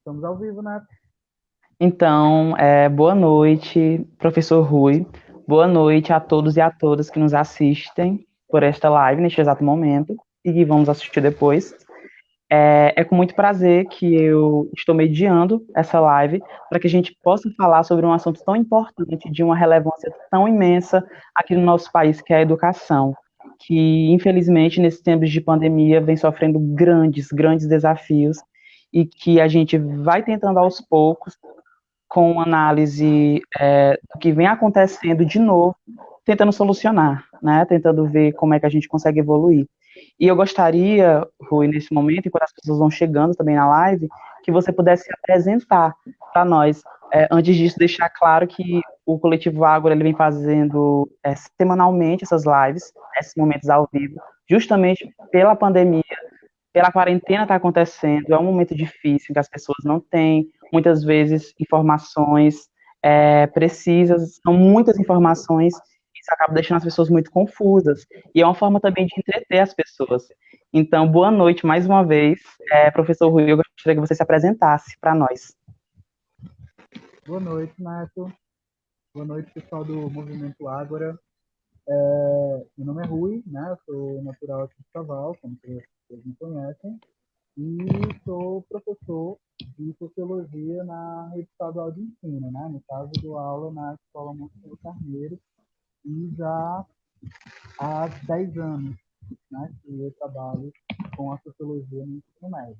Estamos ao vivo, né? Então, boa noite, professor Rui. Boa noite a todos e a todas que nos assistem por esta live neste exato momento e que vamos assistir depois. É com muito prazer que eu estou mediando essa live para que a gente possa falar sobre um assunto tão importante, de uma relevância tão imensa aqui no nosso país, que é a educação, que infelizmente nesses tempos de pandemia vem sofrendo grandes, grandes desafios e que a gente vai tentando aos poucos com análise do que vem acontecendo de novo, tentando solucionar, né? Tentando ver como é que a gente consegue evoluir. E eu gostaria, Rui, nesse momento, enquanto as pessoas vão chegando também na live, que você pudesse se apresentar para nós. Antes disso, deixar claro que o Coletivo Ágora ele vem fazendo semanalmente essas lives, esses momentos ao vivo, justamente pela pandemia, pela quarentena está acontecendo, é um momento difícil, em que as pessoas não têm, muitas vezes, informações precisas, são muitas informações, isso acaba deixando as pessoas muito confusas, e é uma forma também de entreter as pessoas. Então, boa noite mais uma vez, professor Rui, eu gostaria que você se apresentasse para nós. Boa noite, Neto. Boa noite, pessoal do Movimento Ágora. Meu nome é Rui, né? Eu sou natural aqui de Caval, como vocês me conhecem, e sou professor de Sociologia na Rede Estadual de Ensino, né? No caso, dou aula na Escola Monsenhor Carneiro, e já há 10 anos, né? Que eu trabalho com a Sociologia no ensino médio.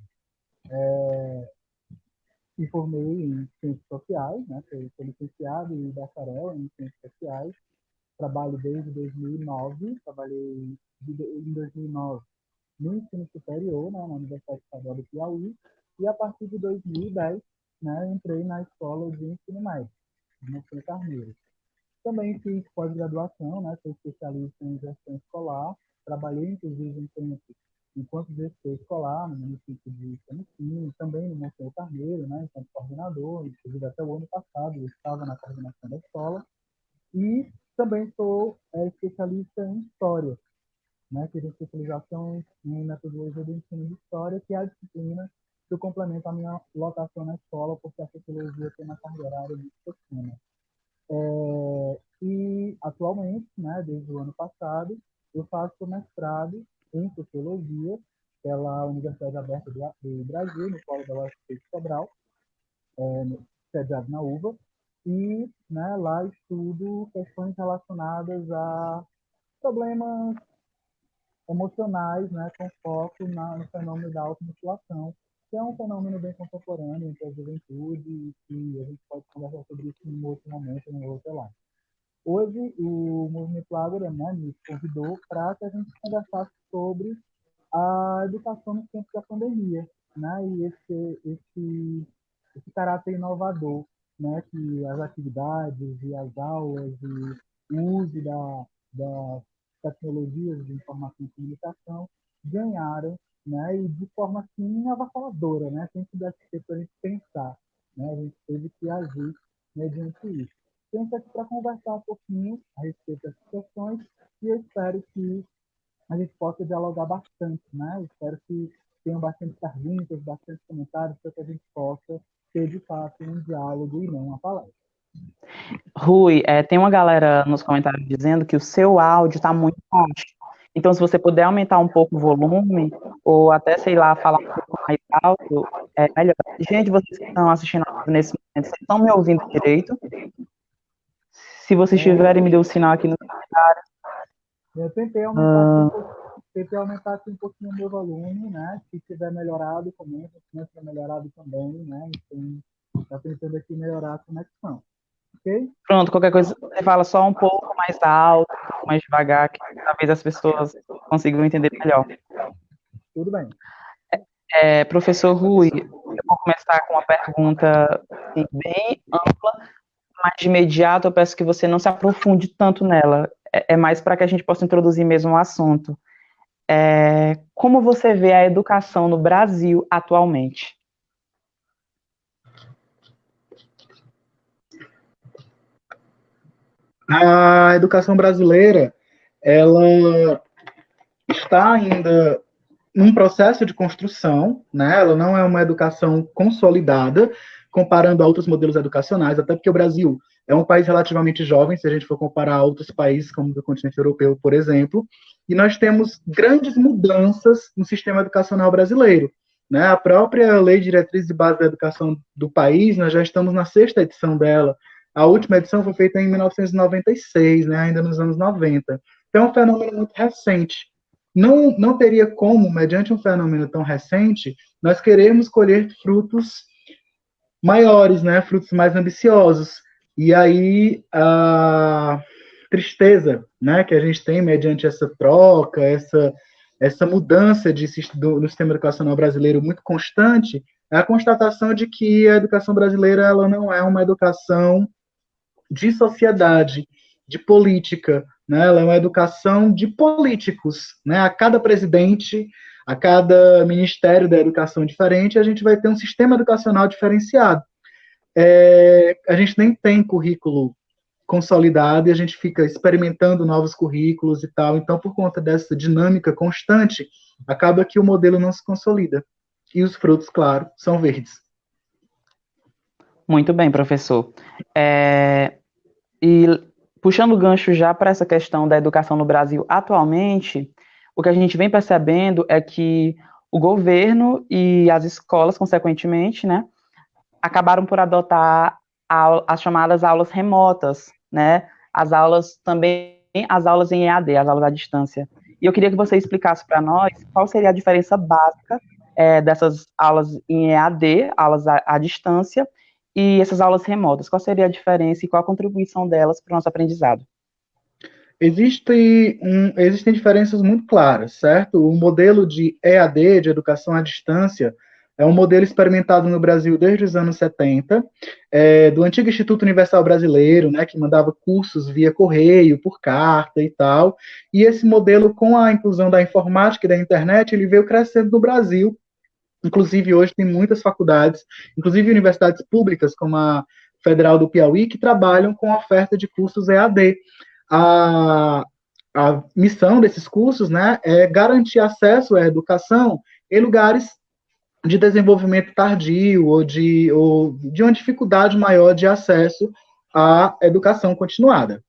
Me formei em Ciências Sociais, né? Sou licenciado e bacharel em Ciências Sociais. Trabalho desde 2009, trabalhei em 2009 no ensino superior, né, na Universidade Estadual do Piauí, e a partir de 2010, né, entrei na escola de ensino médio, no Rio Carneiro. Também fiz pós-graduação, né, sou especialista em gestão escolar, trabalhei inclusive um tempo enquanto gestor escolar no município de Camusim, também no Monsenhor Carneiro, né, enquanto coordenador, inclusive até o ano passado eu estava na coordenação da escola, e também sou especialista em História, né, que tem especialização em metodologia do ensino de História, que é a disciplina que eu complemento a minha lotação na escola, porque a Sociologia tem uma carga horária muito pequena. E atualmente, né, desde o ano passado, eu faço mestrado em Sociologia pela Universidade Aberta do Brasil, no Polo da UFP de Sobral, sediado na UVA, e né, lá estudo questões relacionadas a problemas emocionais, né, com foco no fenômeno da automutilação, que é um fenômeno bem contemporâneo entre a juventude e que a gente pode conversar sobre isso em um outro momento, em outro live. Hoje, o Movimento Ágora, né, me convidou para que a gente conversasse sobre a educação no tempo da pandemia, né, e esse caráter inovador, né, que as atividades e as aulas e o uso das tecnologias de informação e comunicação ganharam, né, e de forma assim avassaladora, né, sem que desse tempo para a gente pensar, né, a gente teve que agir mediante isso. Então, aqui para conversar um pouquinho a respeito dessas questões e eu espero que a gente possa dialogar bastante, né? Eu espero que tenham bastante perguntas, bastante comentários, para que a gente possa ter, de fato, um diálogo e não uma palestra. Rui, tem uma galera nos comentários dizendo que o seu áudio está muito baixo. Então, se você puder aumentar um pouco o volume, ou até, sei lá, falar um pouco mais alto, é melhor. Gente, vocês que estão assistindo nesse momento, vocês estão me ouvindo direito? Se vocês tiverem, me dê o sinal aqui no comentário. Eu tentei aumentar aqui um pouquinho o meu volume, né? Se tiver melhorado, comenta. Se não tiver melhorado também, né? Então, está tentando aqui melhorar a conexão. Ok? Pronto, qualquer coisa, você fala só um pouco mais alto, um pouco mais devagar, que talvez as pessoas consigam entender melhor. Tudo bem. Professor Rui, eu vou começar com uma pergunta assim, bem ampla, mas de imediato eu peço que você não se aprofunde tanto nela. É mais para que a gente possa introduzir mesmo o assunto. Como você vê a educação no Brasil atualmente? A educação brasileira, ela está ainda num processo de construção, né? Ela não é uma educação consolidada, comparando a outros modelos educacionais, até porque o Brasil é um país relativamente jovem, se a gente for comparar a outros países, como do continente europeu, por exemplo, e nós temos grandes mudanças no sistema educacional brasileiro. Né? A própria Lei de Diretrizes e Bases da Educação do país, nós já estamos na sexta edição dela. A última edição foi feita em 1996, né? Ainda nos anos 90. Então, é um fenômeno muito recente. Não teria como, mediante um fenômeno tão recente, nós queremos colher frutos maiores, né? Frutos mais ambiciosos. E aí, a tristeza, né, que a gente tem mediante essa troca, essa mudança no sistema educacional brasileiro muito constante, é a constatação de que a educação brasileira ela não é uma educação de sociedade, de política, né? Ela é uma educação de políticos, né? A cada presidente, a cada ministério da educação diferente, a gente vai ter um sistema educacional diferenciado. A gente nem tem currículo consolidado e a gente fica experimentando novos currículos e tal. Então, por conta dessa dinâmica constante, acaba que o modelo não se consolida. E os frutos, claro, são verdes. Muito bem, professor. E puxando o gancho já para essa questão da educação no Brasil atualmente, o que a gente vem percebendo é que o governo e as escolas, consequentemente, né, acabaram por adotar as chamadas aulas remotas, né, as aulas em EAD, as aulas à distância. E eu queria que você explicasse para nós qual seria a diferença básica dessas aulas em EAD, aulas à distância, e essas aulas remotas, qual seria a diferença e qual a contribuição delas para o nosso aprendizado? Existem diferenças muito claras, certo? O modelo de EAD, de educação à distância, é um modelo experimentado no Brasil desde os anos 70, do antigo Instituto Universal Brasileiro, né, que mandava cursos via correio, por carta e tal. E esse modelo, com a inclusão da informática e da internet, ele veio crescendo no Brasil. Inclusive, hoje tem muitas faculdades, inclusive universidades públicas, como a Federal do Piauí, que trabalham com a oferta de cursos EAD. A, a missão desses cursos, né, é garantir acesso à educação em lugares de desenvolvimento tardio ou de uma dificuldade maior de acesso à educação continuada.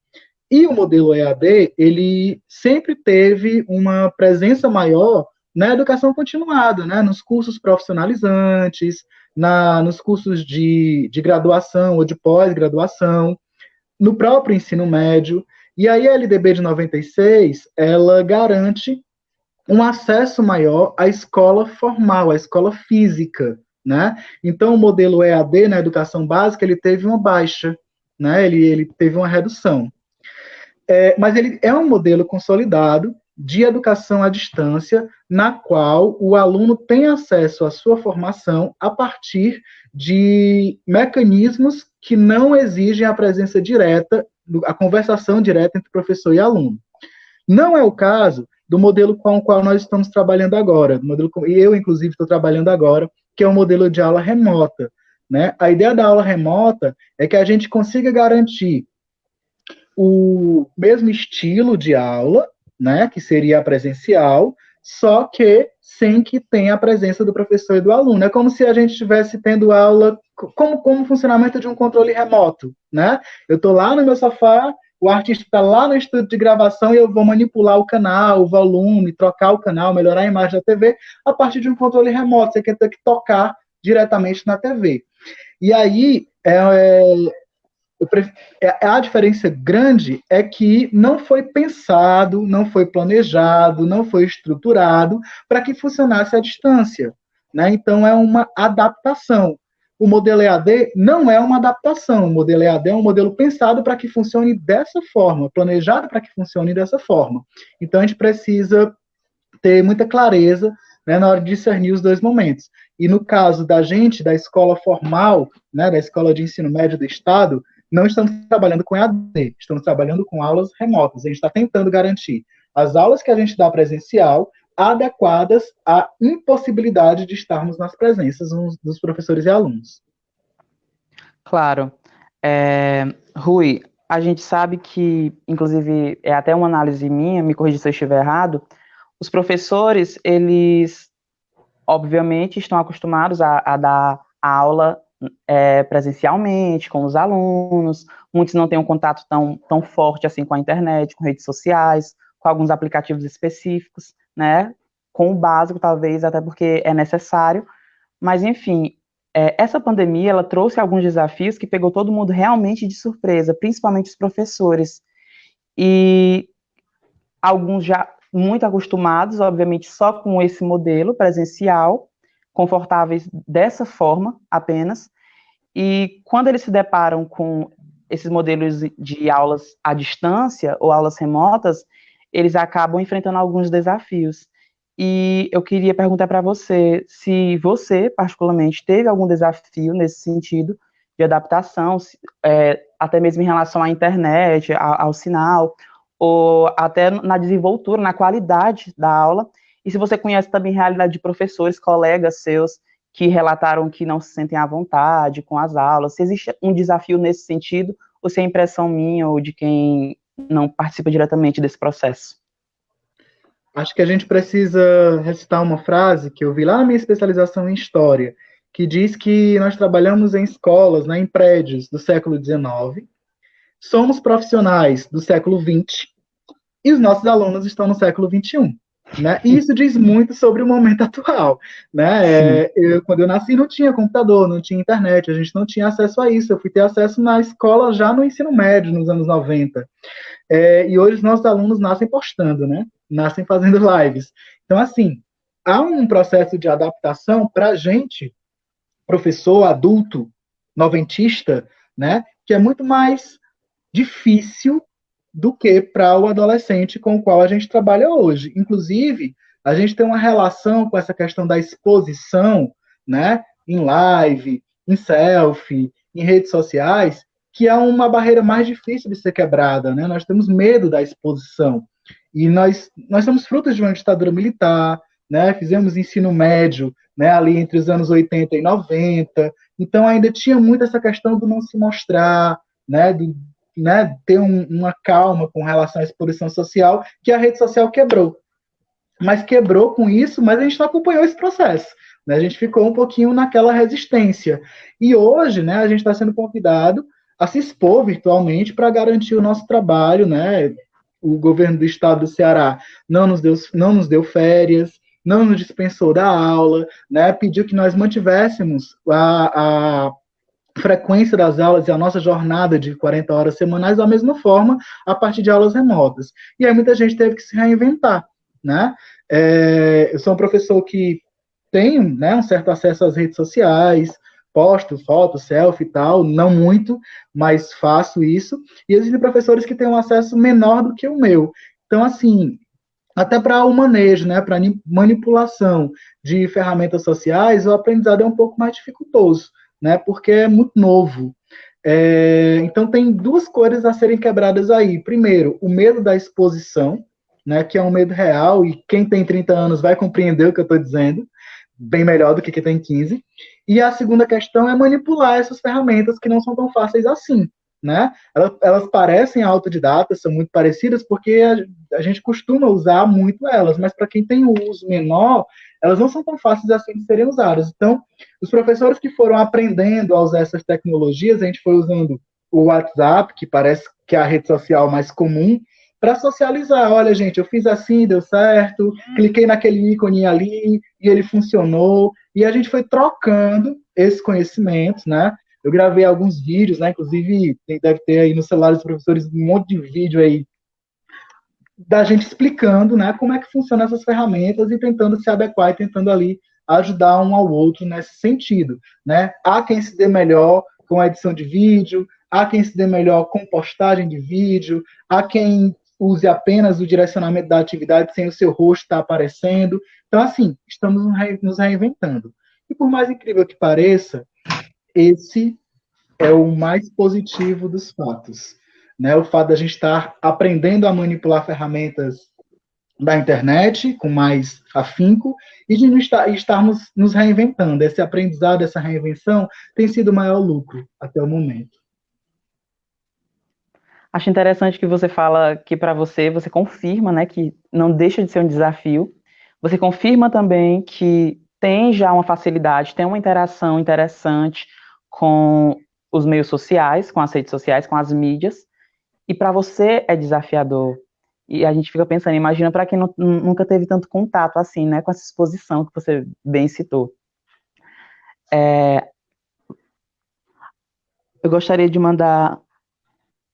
E o modelo EAD, ele sempre teve uma presença maior na educação continuada, né, nos cursos profissionalizantes, nos cursos de graduação ou de pós-graduação, no próprio ensino médio. E aí a LDB de 96, ela garante um acesso maior à escola formal, à escola física, né? Então o modelo EAD na educação básica, ele teve uma baixa, né? Ele teve uma redução. Mas ele é um modelo consolidado de educação à distância, na qual o aluno tem acesso à sua formação a partir de mecanismos que não exigem a presença direta, a conversação direta entre professor e aluno. Não é o caso do modelo com o qual nós estamos trabalhando agora, e eu, inclusive, estou trabalhando agora, que é o modelo de aula remota. Né? A ideia da aula remota é que a gente consiga garantir o mesmo estilo de aula, né, que seria a presencial, só que sem que tenha a presença do professor e do aluno. É como se a gente estivesse tendo aula, como o funcionamento de um controle remoto. Né? Eu estou lá no meu sofá, o artista está lá no estúdio de gravação e eu vou manipular o canal, o volume, trocar o canal, melhorar a imagem da TV a partir de um controle remoto. Você quer ter que tocar diretamente na TV. E aí, a diferença grande é que não foi pensado, não foi planejado, não foi estruturado para que funcionasse à distância. Né? Então, é uma adaptação. O modelo EAD não é uma adaptação. O modelo EAD é um modelo pensado para que funcione dessa forma, planejado para que funcione dessa forma. Então, a gente precisa ter muita clareza, né, na hora de discernir os dois momentos. E no caso da gente, da escola formal, né, da escola de ensino médio do Estado, não estamos trabalhando com EAD, estamos trabalhando com aulas remotas. A gente está tentando garantir as aulas que a gente dá presencial adequadas à impossibilidade de estarmos nas presenças dos professores e alunos. Claro. Rui, a gente sabe que, inclusive, é até uma análise minha, me corrija se eu estiver errado, os professores, eles, obviamente, estão acostumados a dar a aula presencialmente, com os alunos, muitos não têm um contato tão forte assim com a internet, com redes sociais, com alguns aplicativos específicos, né, com o básico, talvez, até porque é necessário, mas, enfim, essa pandemia, ela trouxe alguns desafios que pegou todo mundo realmente de surpresa, principalmente os professores, e alguns já muito acostumados, obviamente, só com esse modelo presencial, confortáveis dessa forma apenas, e quando eles se deparam com esses modelos de aulas à distância ou aulas remotas, eles acabam enfrentando alguns desafios. E eu queria perguntar para você se você, particularmente, teve algum desafio nesse sentido de adaptação, até mesmo em relação à internet, ao sinal, ou até na desenvoltura, na qualidade da aula, e se você conhece também a realidade de professores, colegas seus, que relataram que não se sentem à vontade com as aulas, se existe um desafio nesse sentido, ou se é impressão minha ou de quem não participa diretamente desse processo. Acho que a gente precisa recitar uma frase que eu vi lá na minha especialização em História, que diz que nós trabalhamos em escolas, né, em prédios do século XIX, somos profissionais do século XX e os nossos alunos estão no século XXI. Né? E isso diz muito sobre o momento atual. Né? Quando eu nasci, não tinha computador, não tinha internet, a gente não tinha acesso a isso. Eu fui ter acesso na escola já no ensino médio, nos anos 90. E hoje os nossos alunos nascem postando, né? Nascem fazendo lives. Então, assim, há um processo de adaptação para a gente, professor, adulto, noventista, né? Que é muito mais difícil do que para o adolescente com o qual a gente trabalha hoje. Inclusive, a gente tem uma relação com essa questão da exposição, né, em live, em selfie, em redes sociais, que é uma barreira mais difícil de ser quebrada, né? Nós temos medo da exposição. E nós somos frutos de uma ditadura militar, né? Fizemos ensino médio, né, ali entre os anos 80 e 90. Então ainda tinha muito essa questão do não se mostrar, né, ter uma calma com relação à exposição social, que a rede social quebrou. Mas quebrou com isso, mas a gente não acompanhou esse processo. Né? A gente ficou um pouquinho naquela resistência. E hoje, né, a gente está sendo convidado a se expor virtualmente para garantir o nosso trabalho. Né? O governo do estado do Ceará não nos deu férias, não nos dispensou da aula, né? Pediu que nós mantivéssemos a frequência das aulas e a nossa jornada de 40 horas semanais da mesma forma a partir de aulas remotas. E aí muita gente teve que se reinventar, né? Eu sou um professor que tenho, né, um certo acesso às redes sociais, posto fotos, selfie e tal, não muito, mas faço isso. E existem professores que têm um acesso menor do que o meu. Então, assim, até para o manejo, né, para manipulação de ferramentas sociais, o aprendizado é um pouco mais dificultoso, né, porque é muito novo. Então, tem duas coisas a serem quebradas aí. Primeiro, o medo da exposição, né, que é um medo real, e quem tem 30 anos vai compreender o que eu estou dizendo, bem melhor do que quem tem 15. E a segunda questão é manipular essas ferramentas que não são tão fáceis assim. Né? Elas parecem autodidatas, são muito parecidas, porque a gente costuma usar muito elas, mas para quem tem o uso menor, elas não são tão fáceis assim de serem usadas. Então, os professores que foram aprendendo a usar essas tecnologias, a gente foi usando o WhatsApp, que parece que é a rede social mais comum, para socializar. Olha, gente, eu fiz assim, deu certo, cliquei naquele ícone ali e ele funcionou. E a gente foi trocando esses conhecimentos, né? Eu gravei alguns vídeos, né? Inclusive, deve ter aí no celular dos professores um monte de vídeo aí da gente explicando, né, como é que funcionam essas ferramentas e tentando se adequar e tentando ali ajudar um ao outro nesse sentido, né? Há quem se dê melhor com a edição de vídeo, há quem se dê melhor com postagem de vídeo, há quem use apenas o direcionamento da atividade sem o seu rosto estar aparecendo. Então, assim, estamos nos reinventando. E por mais incrível que pareça, esse é o mais positivo dos fatos. Né? O fato da gente estar aprendendo a manipular ferramentas da internet com mais afinco e de estarmos nos reinventando. Esse aprendizado, essa reinvenção tem sido o maior lucro até o momento. Acho interessante que você fala que para você, você confirma, né, que não deixa de ser um desafio. Você confirma também que tem já uma facilidade, tem uma interação interessante com os meios sociais, com as redes sociais, com as mídias, e para você é desafiador. E a gente fica pensando, imagina para quem nunca teve tanto contato assim, né, com essa exposição que você bem citou. Eu gostaria de mandar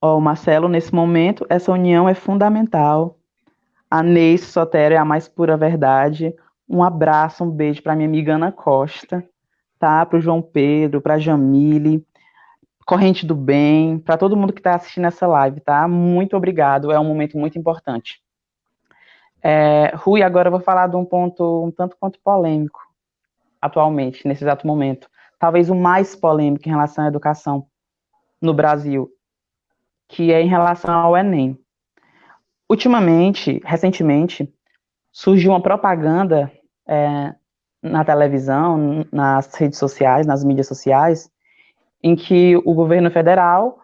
ao Marcelo, nesse momento, essa união é fundamental. A Neis Sotero é a mais pura verdade. Um abraço, um beijo para minha amiga Ana Costa, tá? Para o João Pedro, para a Jamile, Corrente do Bem, para todo mundo que está assistindo essa live, tá? Muito obrigado, é um momento muito importante. Rui, agora eu vou falar de um ponto um tanto quanto polêmico, atualmente, nesse exato momento. Talvez o mais polêmico em relação à educação no Brasil, que é em relação ao Enem. Recentemente, surgiu uma propaganda na televisão, nas redes sociais, nas mídias sociais, em que o governo federal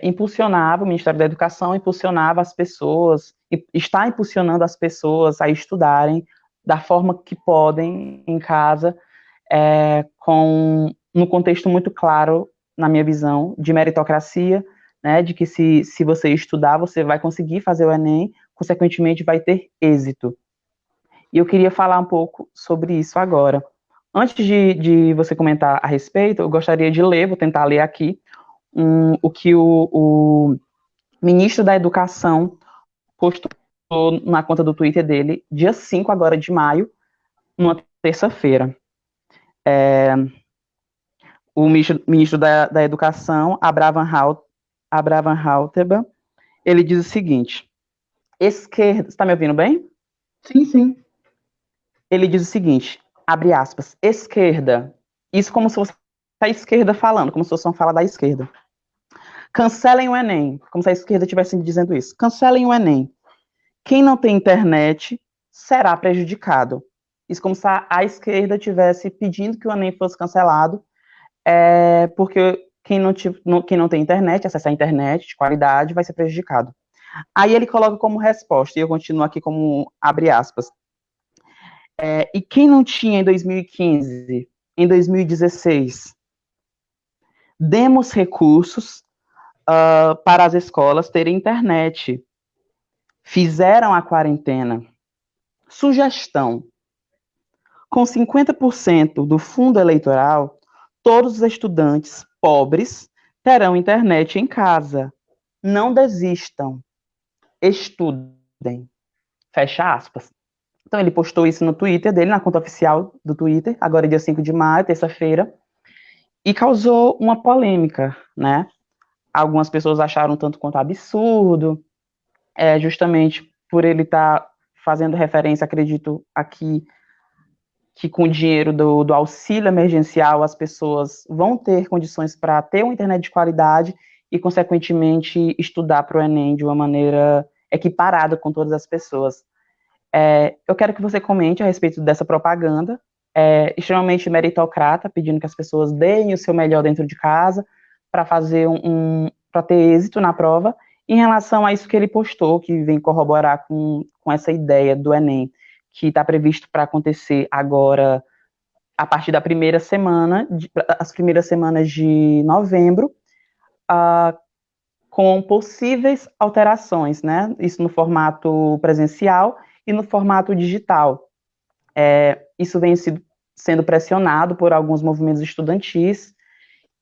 impulsionava, o Ministério da Educação impulsionava as pessoas, e está impulsionando as pessoas a estudarem da forma que podem em casa, no contexto muito claro, na minha visão, de meritocracia, né, de que se você estudar, você vai conseguir fazer o Enem, consequentemente vai ter êxito. E eu queria falar um pouco sobre isso agora. Antes de você comentar a respeito, eu gostaria de ler, vou tentar ler aqui, o que o ministro da Educação postou na conta do Twitter dele, dia 5 agora de maio, numa terça-feira. O ministro da Educação, Abraham Halterman, ele diz o seguinte: esquerda, você está me ouvindo bem? Sim, sim. Ele diz o seguinte, abre aspas, esquerda, isso como se fosse a esquerda falando, como se fosse uma fala da esquerda. Cancelem o Enem, como se a esquerda estivesse dizendo isso. Cancelem o Enem. Quem não tem internet será prejudicado. Isso como se a esquerda estivesse pedindo que o Enem fosse cancelado, porque quem não tem internet, acesso à internet de qualidade, vai ser prejudicado. Aí ele coloca como resposta, e eu continuo aqui como abre aspas, e quem não tinha em 2015, em 2016, demos recursos para as escolas terem internet, fizeram a quarentena. Sugestão: com 50% do fundo eleitoral, todos os estudantes pobres terão internet em casa. Não desistam, estudem. Fecha aspas. Então, ele postou isso no Twitter dele, na conta oficial do Twitter, agora dia 5 de maio, terça-feira, e causou uma polêmica, né? Algumas pessoas acharam tanto quanto absurdo, justamente por ele estar fazendo referência, acredito, aqui, que com o dinheiro do auxílio emergencial as pessoas vão ter condições para ter uma internet de qualidade e, consequentemente, estudar para o Enem de uma maneira equiparada com todas as pessoas. Eu quero que você comente a respeito dessa propaganda, extremamente meritocrata, pedindo que as pessoas deem o seu melhor dentro de casa para fazer para ter êxito na prova, em relação a isso que ele postou, que vem corroborar com essa ideia do Enem, que está previsto para acontecer agora, a partir da primeira semana, as primeiras semanas de novembro, com possíveis alterações, né? Isso no formato presencial e no formato digital. Isso vem sendo pressionado por alguns movimentos estudantis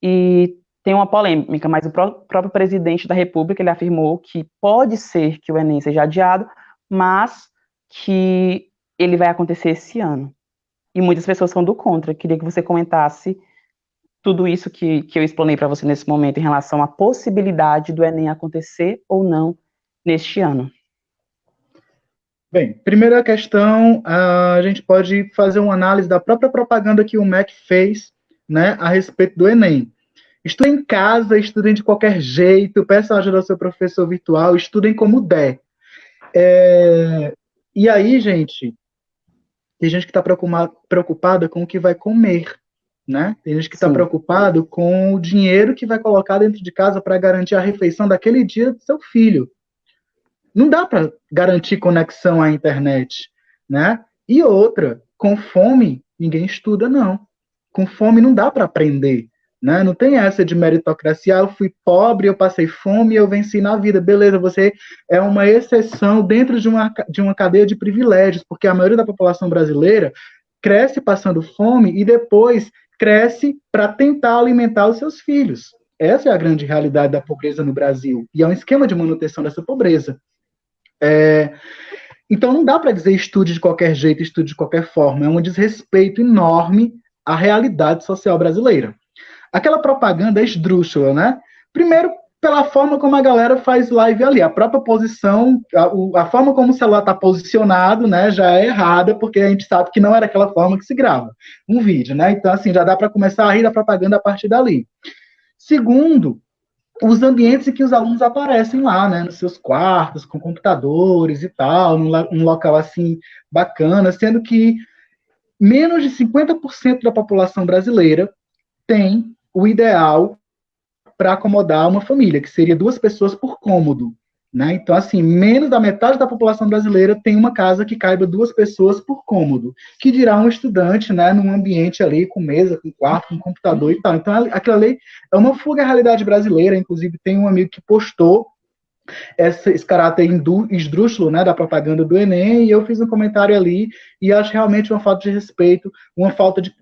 e tem uma polêmica, mas o próprio presidente da República, ele afirmou que pode ser que o Enem seja adiado, mas que ele vai acontecer esse ano. E muitas pessoas são do contra. Queria que você comentasse tudo isso que eu explanei para você nesse momento em relação à possibilidade do Enem acontecer ou não neste ano. Bem, primeira questão, a gente pode fazer uma análise da própria propaganda que o MEC fez, né, a respeito do Enem. Estudem em casa, estudem de qualquer jeito, peçam ajuda ao seu professor virtual, estudem como der. E aí, gente, tem gente que está preocupada com o que vai comer, né? Tem gente que está Sim. preocupado com o dinheiro que vai colocar dentro de casa para garantir a refeição daquele dia do seu filho. Não dá para garantir conexão à internet, né? E outra, com fome, ninguém estuda, não. Com fome não dá para aprender, né? Não tem essa de meritocracia, eu fui pobre, eu passei fome e eu venci na vida. Beleza, você é uma exceção dentro de uma cadeia de privilégios, porque a maioria da população brasileira cresce passando fome e depois cresce para tentar alimentar os seus filhos. Essa é a grande realidade da pobreza no Brasil. E é um esquema de manutenção dessa pobreza. Então não dá para dizer estude de qualquer jeito, estude de qualquer forma. É um desrespeito enorme à realidade social brasileira. Aquela propaganda é esdrúxula, né? Primeiro, pela forma como a galera faz live ali. A própria posição, a forma como o celular está posicionado, né, já é errada, porque a gente sabe que não era aquela forma que se grava um vídeo, né? Então, assim, já dá para começar a rir da propaganda a partir dali. Segundo, os ambientes em que os alunos aparecem lá, né, nos seus quartos, com computadores e tal, num local assim bacana, sendo que menos de 50% da população brasileira tem o ideal para acomodar uma família, que seria 2 pessoas por cômodo. Né? Então, assim, menos da metade da população brasileira tem uma casa que caiba 2 pessoas por cômodo, que dirá um estudante, né, num ambiente ali com mesa, com quarto, com computador e tal. Então, aquilo ali é uma fuga à realidade brasileira. Inclusive, tem um amigo que postou esse caráter esdrúxulo, né, da propaganda do Enem, e eu fiz um comentário ali, e acho realmente uma falta de respeito, uma falta de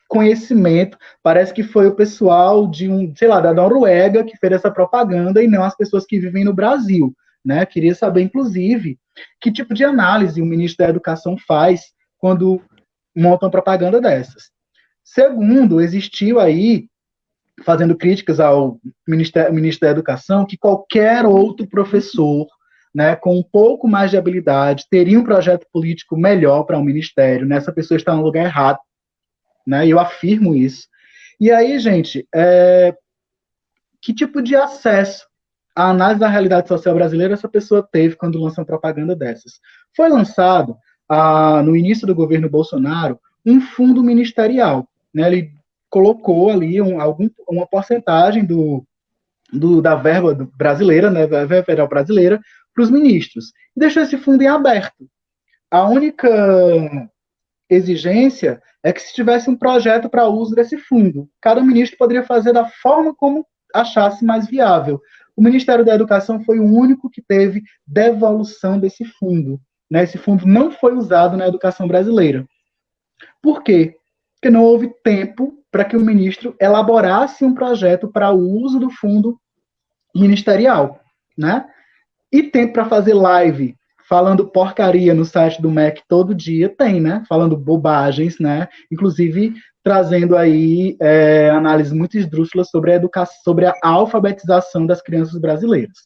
conhecimento. Parece que foi o pessoal da Noruega que fez essa propaganda e não as pessoas que vivem no Brasil, né? Queria saber, inclusive, que tipo de análise o ministro da Educação faz quando monta uma propaganda dessas. Segundo, existiu aí, fazendo críticas ao ministro da Educação, que qualquer outro professor, né, com um pouco mais de habilidade, teria um projeto político melhor para o ministério, né? Essa pessoa está no lugar errado, né? E eu afirmo isso. E aí, gente, que tipo de acesso à análise da realidade social brasileira essa pessoa teve quando lançou uma propaganda dessas? Foi lançado, no início do governo Bolsonaro, um fundo ministerial, né? Ele colocou ali uma porcentagem da verba brasileira, né, da verba federal brasileira, para os ministros. E deixou esse fundo em aberto. A única exigência é que se tivesse um projeto para uso desse fundo, cada ministro poderia fazer da forma como achasse mais viável. O Ministério da Educação foi o único que teve devolução desse fundo. Né? Esse fundo não foi usado na educação brasileira. Por quê? Porque não houve tempo para que o ministro elaborasse um projeto para o uso do fundo ministerial. Né? E tempo para fazer live falando porcaria no site do MEC todo dia, tem, né? Falando bobagens, né? Inclusive trazendo aí análises muito esdrúxulas sobre a educação, sobre a alfabetização das crianças brasileiras.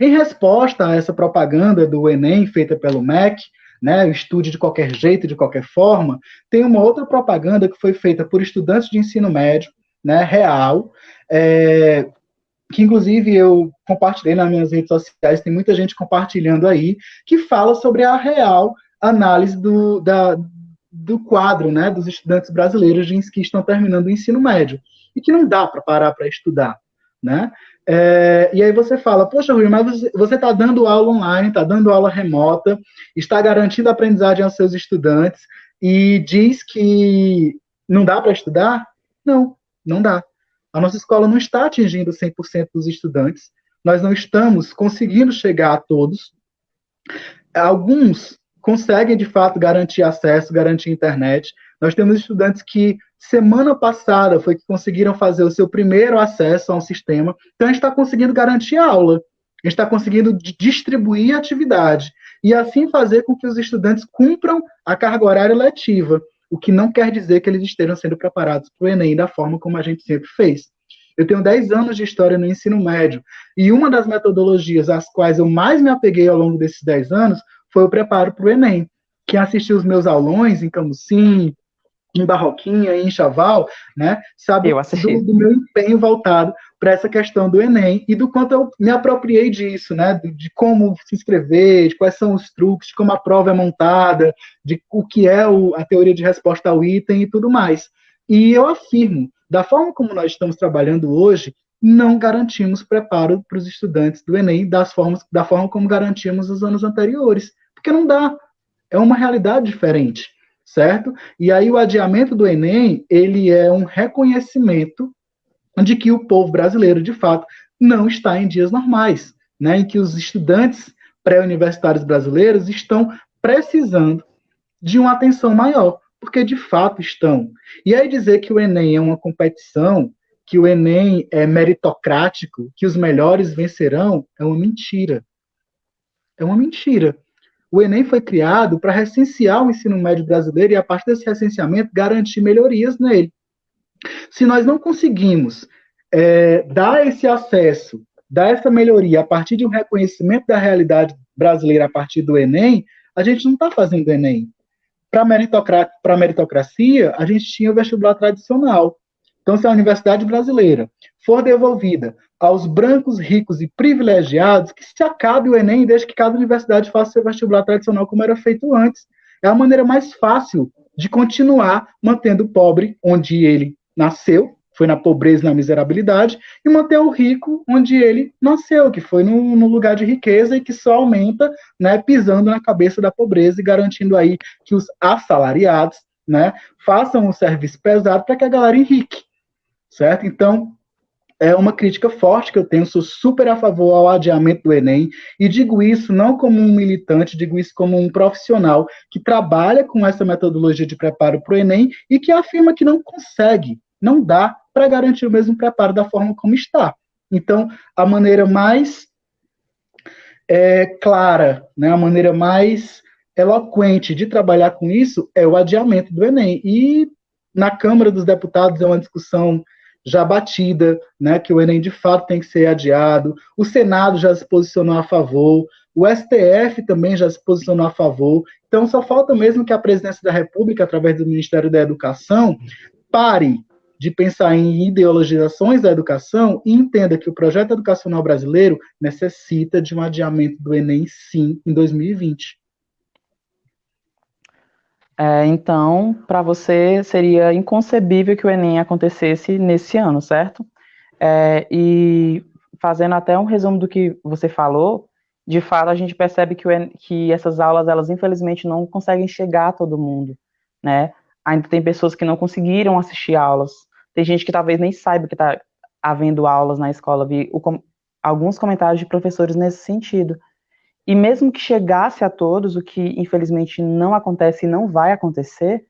Em resposta a essa propaganda do Enem feita pelo MEC, né, estude de qualquer jeito, de qualquer forma, tem uma outra propaganda que foi feita por estudantes de ensino médio, né, real, que inclusive eu compartilhei nas minhas redes sociais, tem muita gente compartilhando aí, que fala sobre a real análise do quadro, né, dos estudantes brasileiros que estão terminando o ensino médio, e que não dá para parar para estudar, né? E aí você fala, poxa, Rui, mas você está dando aula online, está dando aula remota, está garantindo a aprendizagem aos seus estudantes, e diz que não dá para estudar? Não, não dá. A nossa escola não está atingindo 100% dos estudantes, nós não estamos conseguindo chegar a todos. Alguns conseguem, de fato, garantir acesso, garantir internet. Nós temos estudantes que, semana passada, foi que conseguiram fazer o seu primeiro acesso a um sistema. Então, a gente está conseguindo garantir a aula. A gente está conseguindo distribuir a atividade. E, assim, fazer com que os estudantes cumpram a carga horária letiva. O que não quer dizer que eles estejam sendo preparados para o Enem da forma como a gente sempre fez. Eu tenho 10 anos de história no ensino médio, e uma das metodologias às quais eu mais me apeguei ao longo desses 10 anos foi o preparo para o Enem. Quem assistiu os meus aulões em Camusim, em Barroquinha, em Chaval, né, sabe do meu empenho voltado para essa questão do Enem e do quanto eu me apropriei disso, né, de como se inscrever, de quais são os truques, de como a prova é montada, de o que é a teoria de resposta ao item e tudo mais. E eu afirmo, da forma como nós estamos trabalhando hoje, não garantimos preparo para os estudantes do Enem da forma como garantimos os anos anteriores, porque não dá, é uma realidade diferente, certo? E aí o adiamento do Enem, ele é um reconhecimento de que o povo brasileiro, de fato, não está em dias normais, né? Em que os estudantes pré-universitários brasileiros estão precisando de uma atenção maior, porque de fato estão. E aí dizer que o Enem é uma competição, que o Enem é meritocrático, que os melhores vencerão, é uma mentira. É uma mentira. O Enem foi criado para recensear o ensino médio brasileiro e, a partir desse recenseamento, garantir melhorias nele. Se nós não conseguimos dar esse acesso, dar essa melhoria a partir de um reconhecimento da realidade brasileira a partir do Enem, a gente não está fazendo Enem. Para a meritocracia, a gente tinha o vestibular tradicional. Então, se a universidade brasileira for devolvida aos brancos, ricos e privilegiados, que se acabe o Enem, desde que cada universidade faça seu vestibular tradicional como era feito antes. É a maneira mais fácil de continuar mantendo o pobre onde ele nasceu, foi na pobreza e na miserabilidade, e manter o rico onde ele nasceu, que foi no lugar de riqueza e que só aumenta, né, pisando na cabeça da pobreza e garantindo aí que os assalariados, né, façam um serviço pesado para que a galera enrique, certo? Então, é uma crítica forte que eu tenho, sou super a favor ao adiamento do Enem, e digo isso não como um militante, digo isso como um profissional que trabalha com essa metodologia de preparo para o Enem e que afirma que não consegue, não dá para garantir o mesmo preparo da forma como está. Então, a maneira mais clara, né, a maneira mais eloquente de trabalhar com isso é o adiamento do Enem. E na Câmara dos Deputados é uma discussão já batida, né, que o Enem de fato tem que ser adiado. O Senado já se posicionou a favor, o STF também já se posicionou a favor. Então só falta mesmo que a Presidência da República, através do Ministério da Educação, pare de pensar em ideologizações da educação e entenda que o projeto educacional brasileiro necessita de um adiamento do Enem, sim, em 2020. Então, para você, seria inconcebível que o Enem acontecesse nesse ano, certo? E fazendo até um resumo do que você falou, de fato a gente percebe que essas aulas, elas infelizmente não conseguem chegar a todo mundo, né? Ainda tem pessoas que não conseguiram assistir aulas, tem gente que talvez nem saiba que está havendo aulas na escola, alguns comentários de professores nesse sentido. E mesmo que chegasse a todos, o que infelizmente não acontece e não vai acontecer,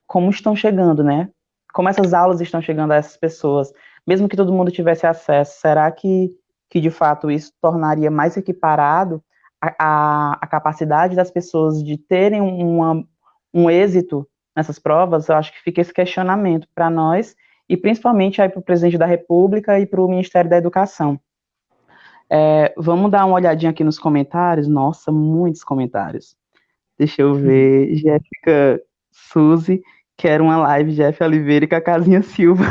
como estão chegando, né? Como essas aulas estão chegando a essas pessoas, mesmo que todo mundo tivesse acesso, será que de fato isso tornaria mais equiparado a capacidade das pessoas de terem um êxito nessas provas? Eu acho que fica esse questionamento para nós, e principalmente aí para o presidente da República e para o Ministério da Educação. Vamos dar uma olhadinha aqui nos comentários. Nossa, muitos comentários. Deixa eu ver. Jéssica Suzy, quero uma live, Jeff Oliveira e Cacazinha Silva.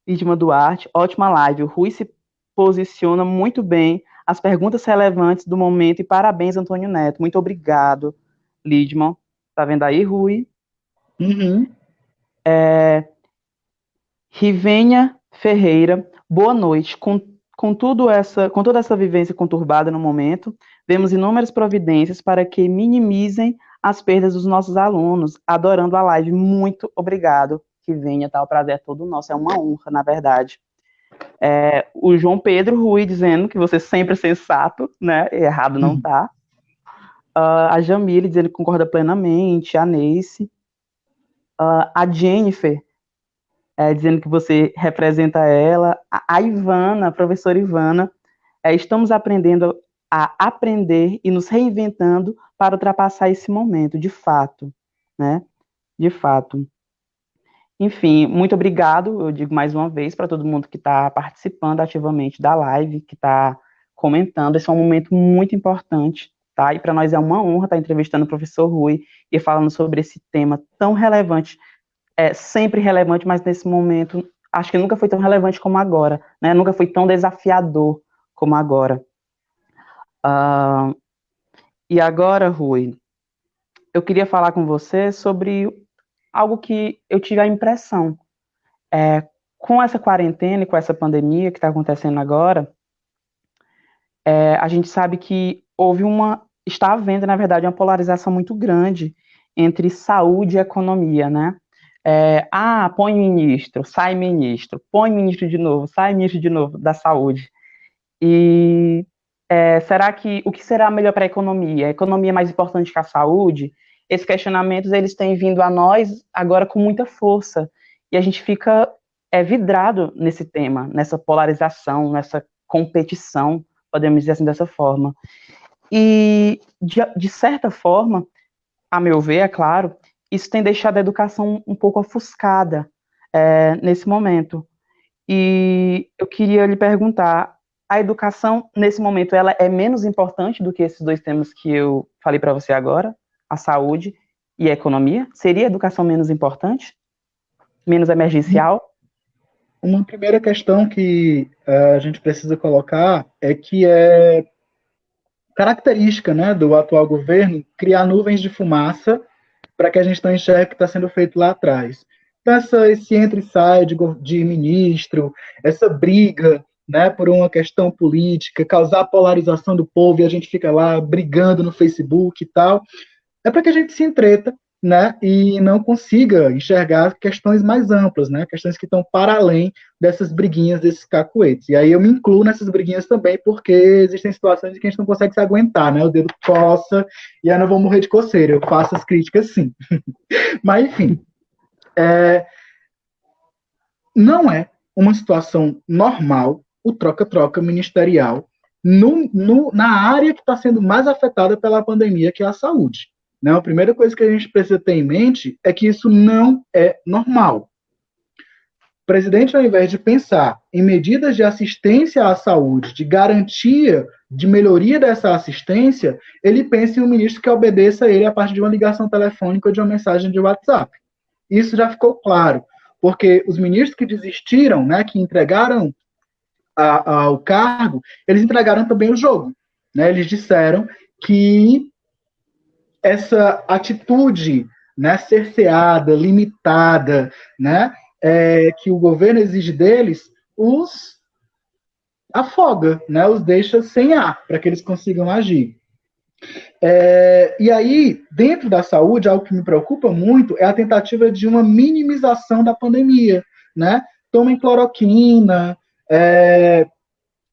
Idma Duarte, ótima live. O Rui se posiciona muito bem. As perguntas relevantes do momento e parabéns, Antônio Neto. Muito obrigado, Lidman. Tá vendo aí, Rui? Uhum. Rivênia Ferreira, boa noite. Com toda essa vivência conturbada no momento, vemos inúmeras providências para que minimizem as perdas dos nossos alunos. Adorando a live. Muito obrigado, Rivênia, tá? O prazer é todo nosso. É uma honra, na verdade. O João Pedro Rui dizendo que você sempre é sensato, né? Errado não tá. A Jamile dizendo que concorda plenamente. A Neice. A Jennifer dizendo que você representa ela. A Ivana, a professora Ivana, estamos aprendendo a aprender e nos reinventando para ultrapassar esse momento, de fato, né? De fato. Enfim, muito obrigado, eu digo mais uma vez, para todo mundo que está participando ativamente da live, que está comentando. Esse é um momento muito importante, tá? E para nós é uma honra estar entrevistando o professor Rui e falando sobre esse tema tão relevante, sempre relevante, mas nesse momento, acho que nunca foi tão relevante como agora, né? Nunca foi tão desafiador como agora. E agora, Rui, eu queria falar com você sobre algo que eu tive a impressão. Com essa quarentena e com essa pandemia que está acontecendo agora, a gente sabe que está havendo, na verdade, uma polarização muito grande entre saúde e economia, né? Põe ministro, põe ministro de novo, sai ministro de novo da saúde. E será que o que será melhor para a economia? A economia é mais importante que a saúde? Esses questionamentos, eles têm vindo a nós agora com muita força, e a gente fica vidrado nesse tema, nessa polarização, nessa competição, podemos dizer assim, dessa forma. E, de certa forma, a meu ver, é claro, isso tem deixado a educação um pouco ofuscada nesse momento. E eu queria lhe perguntar, a educação, nesse momento, ela é menos importante do que esses dois temas que eu falei para você agora, a saúde e a economia? Seria a educação menos importante? Menos emergencial? Uma primeira questão que a gente precisa colocar é que é característica, né, do atual governo criar nuvens de fumaça para que a gente não enxergue o que está sendo feito lá atrás. Então, esse entra e sai de ministro, essa briga, né, por uma questão política, causar polarização do povo e a gente fica lá brigando no Facebook e tal, é para que a gente se entreta, né, e não consiga enxergar questões mais amplas, né, questões que estão para além dessas briguinhas, desses cacuetes. E aí eu me incluo nessas briguinhas também, porque existem situações em que a gente não consegue se aguentar, né, o dedo coça e aí não vou morrer de coceira, eu faço as críticas sim. Mas, enfim, não é uma situação normal o troca-troca ministerial na área que está sendo mais afetada pela pandemia, que é a saúde. Né? A primeira coisa que a gente precisa ter em mente é que isso não é normal. O presidente, ao invés de pensar em medidas de assistência à saúde, de garantia, de melhoria dessa assistência, ele pensa em um ministro que obedeça a ele a partir de uma ligação telefônica ou de uma mensagem de WhatsApp. Isso já ficou claro, porque os ministros que desistiram, né, que entregaram o cargo, eles entregaram também o jogo. Né? Eles disseram que essa atitude, né, cerceada, limitada, né, que o governo exige deles, os afoga, né, os deixa sem ar, para que eles consigam agir. E aí, dentro da saúde, algo que me preocupa muito é a tentativa de uma minimização da pandemia. Né? Tomem cloroquina,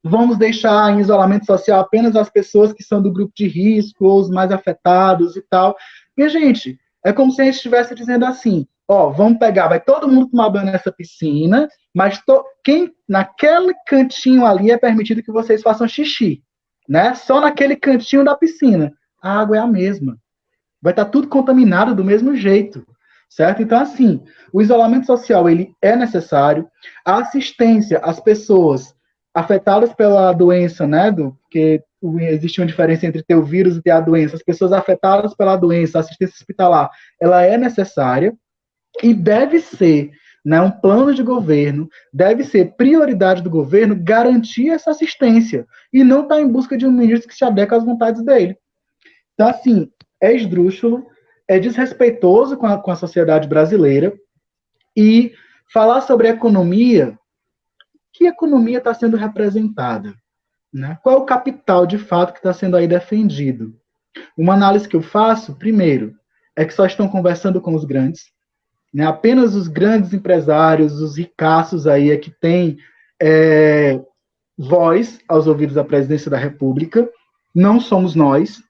vamos deixar em isolamento social apenas as pessoas que são do grupo de risco ou os mais afetados e tal. Minha gente, é como se a gente estivesse dizendo assim, vamos pegar, vai todo mundo tomar banho nessa piscina, mas quem naquele cantinho ali é permitido que vocês façam xixi, né? Só naquele cantinho da piscina. A água é a mesma. Vai estar tudo contaminado do mesmo jeito. Certo? Então, assim, o isolamento social ele é necessário. A assistência às pessoas afetadas pela doença, né? Porque existe uma diferença entre ter o vírus e ter a doença. As pessoas afetadas pela doença, a assistência hospitalar, ela é necessária e deve ser, né, um plano de governo, deve ser prioridade do governo garantir essa assistência e não estar em busca de um ministro que se adequa às vontades dele. Então, assim, é esdrúxulo, é desrespeitoso com a sociedade brasileira e falar sobre economia, que economia está sendo representada? Né? Qual é o capital, de fato, que está sendo aí defendido? Uma análise que eu faço, primeiro, é que só estão conversando com os grandes, né? Apenas os grandes empresários, os ricaços aí é que têm voz aos ouvidos da presidência da República, não somos nós.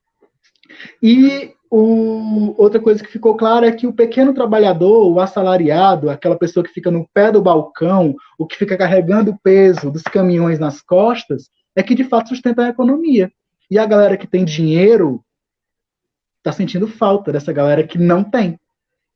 E outra coisa que ficou clara é que o pequeno trabalhador, o assalariado, aquela pessoa que fica no pé do balcão, o que fica carregando o peso dos caminhões nas costas, é que de fato sustenta a economia. E a galera que tem dinheiro está sentindo falta dessa galera que não tem.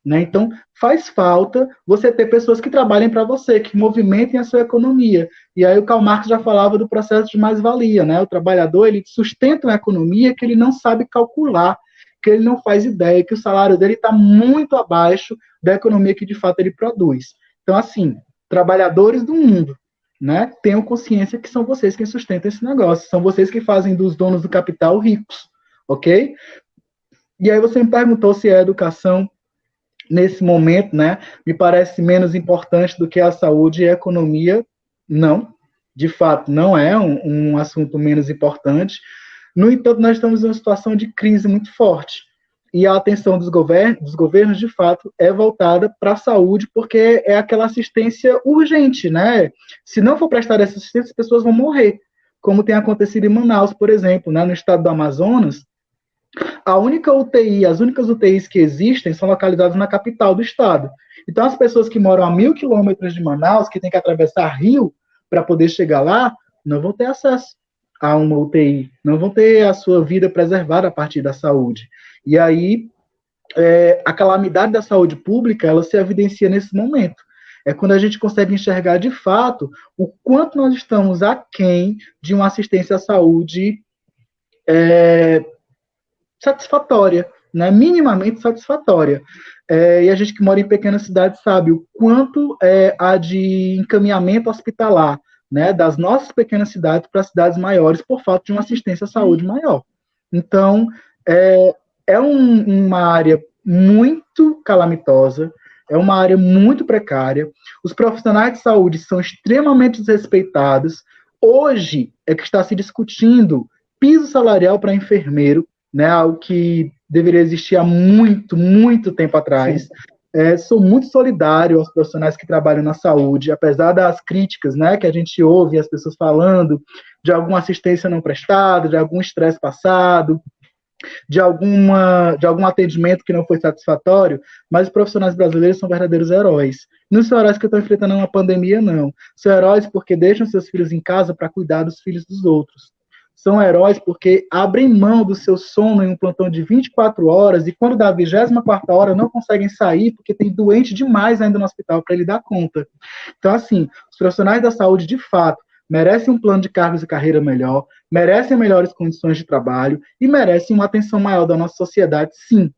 Né? Então, faz falta você ter pessoas que trabalhem para você, que movimentem a sua economia. E aí o Karl Marx já falava do processo de mais-valia. Né? O trabalhador ele sustenta uma economia que ele não sabe calcular, que ele não faz ideia, que o salário dele está muito abaixo da economia que de fato ele produz. Então, assim, trabalhadores do mundo, né, tenham consciência que são vocês quem sustentam esse negócio, são vocês que fazem dos donos do capital ricos, ok? E aí você me perguntou se a educação nesse momento, né, me parece menos importante do que a saúde e a economia. Não, de fato, não é um assunto menos importante. No entanto, nós estamos em uma situação de crise muito forte. E a atenção dos governos, de fato, é voltada para a saúde, porque é aquela assistência urgente, né? Se não for prestar essa assistência, as pessoas vão morrer, como tem acontecido em Manaus, por exemplo, né? No estado do Amazonas, as únicas UTIs que existem são localizadas na capital do estado. Então, as pessoas que moram a 1.000 quilômetros de Manaus, que têm que atravessar rio para poder chegar lá, não vão ter acesso a uma UTI, não vão ter a sua vida preservada a partir da saúde. E aí, a calamidade da saúde pública, ela se evidencia nesse momento. É quando a gente consegue enxergar de fato o quanto nós estamos aquém de uma assistência à saúde satisfatória, né? Minimamente satisfatória. E a gente que mora em pequenas cidades sabe o quanto há de encaminhamento hospitalar, né, das nossas pequenas cidades para cidades maiores por falta de uma assistência à saúde maior. Então, uma área muito calamitosa, é uma área muito precária. Os profissionais de saúde são extremamente desrespeitados. Hoje é que está se discutindo piso salarial para enfermeiro, né, algo que deveria existir há muito, muito tempo atrás. Sou muito solidário aos profissionais que trabalham na saúde, apesar das críticas, né, que a gente ouve as pessoas falando de alguma assistência não prestada, de algum estresse passado, de algum atendimento que não foi satisfatório, mas os profissionais brasileiros são verdadeiros heróis. Não são heróis que estão enfrentando uma pandemia, não. São heróis porque deixam seus filhos em casa para cuidar dos filhos dos outros. São heróis porque abrem mão do seu sono em um plantão de 24 horas e quando dá a 24ª hora não conseguem sair porque tem doente demais ainda no hospital para ele dar conta. Então, assim, os profissionais da saúde, de fato, merecem um plano de cargos e carreira melhor, merecem melhores condições de trabalho e merecem uma atenção maior da nossa sociedade, sim.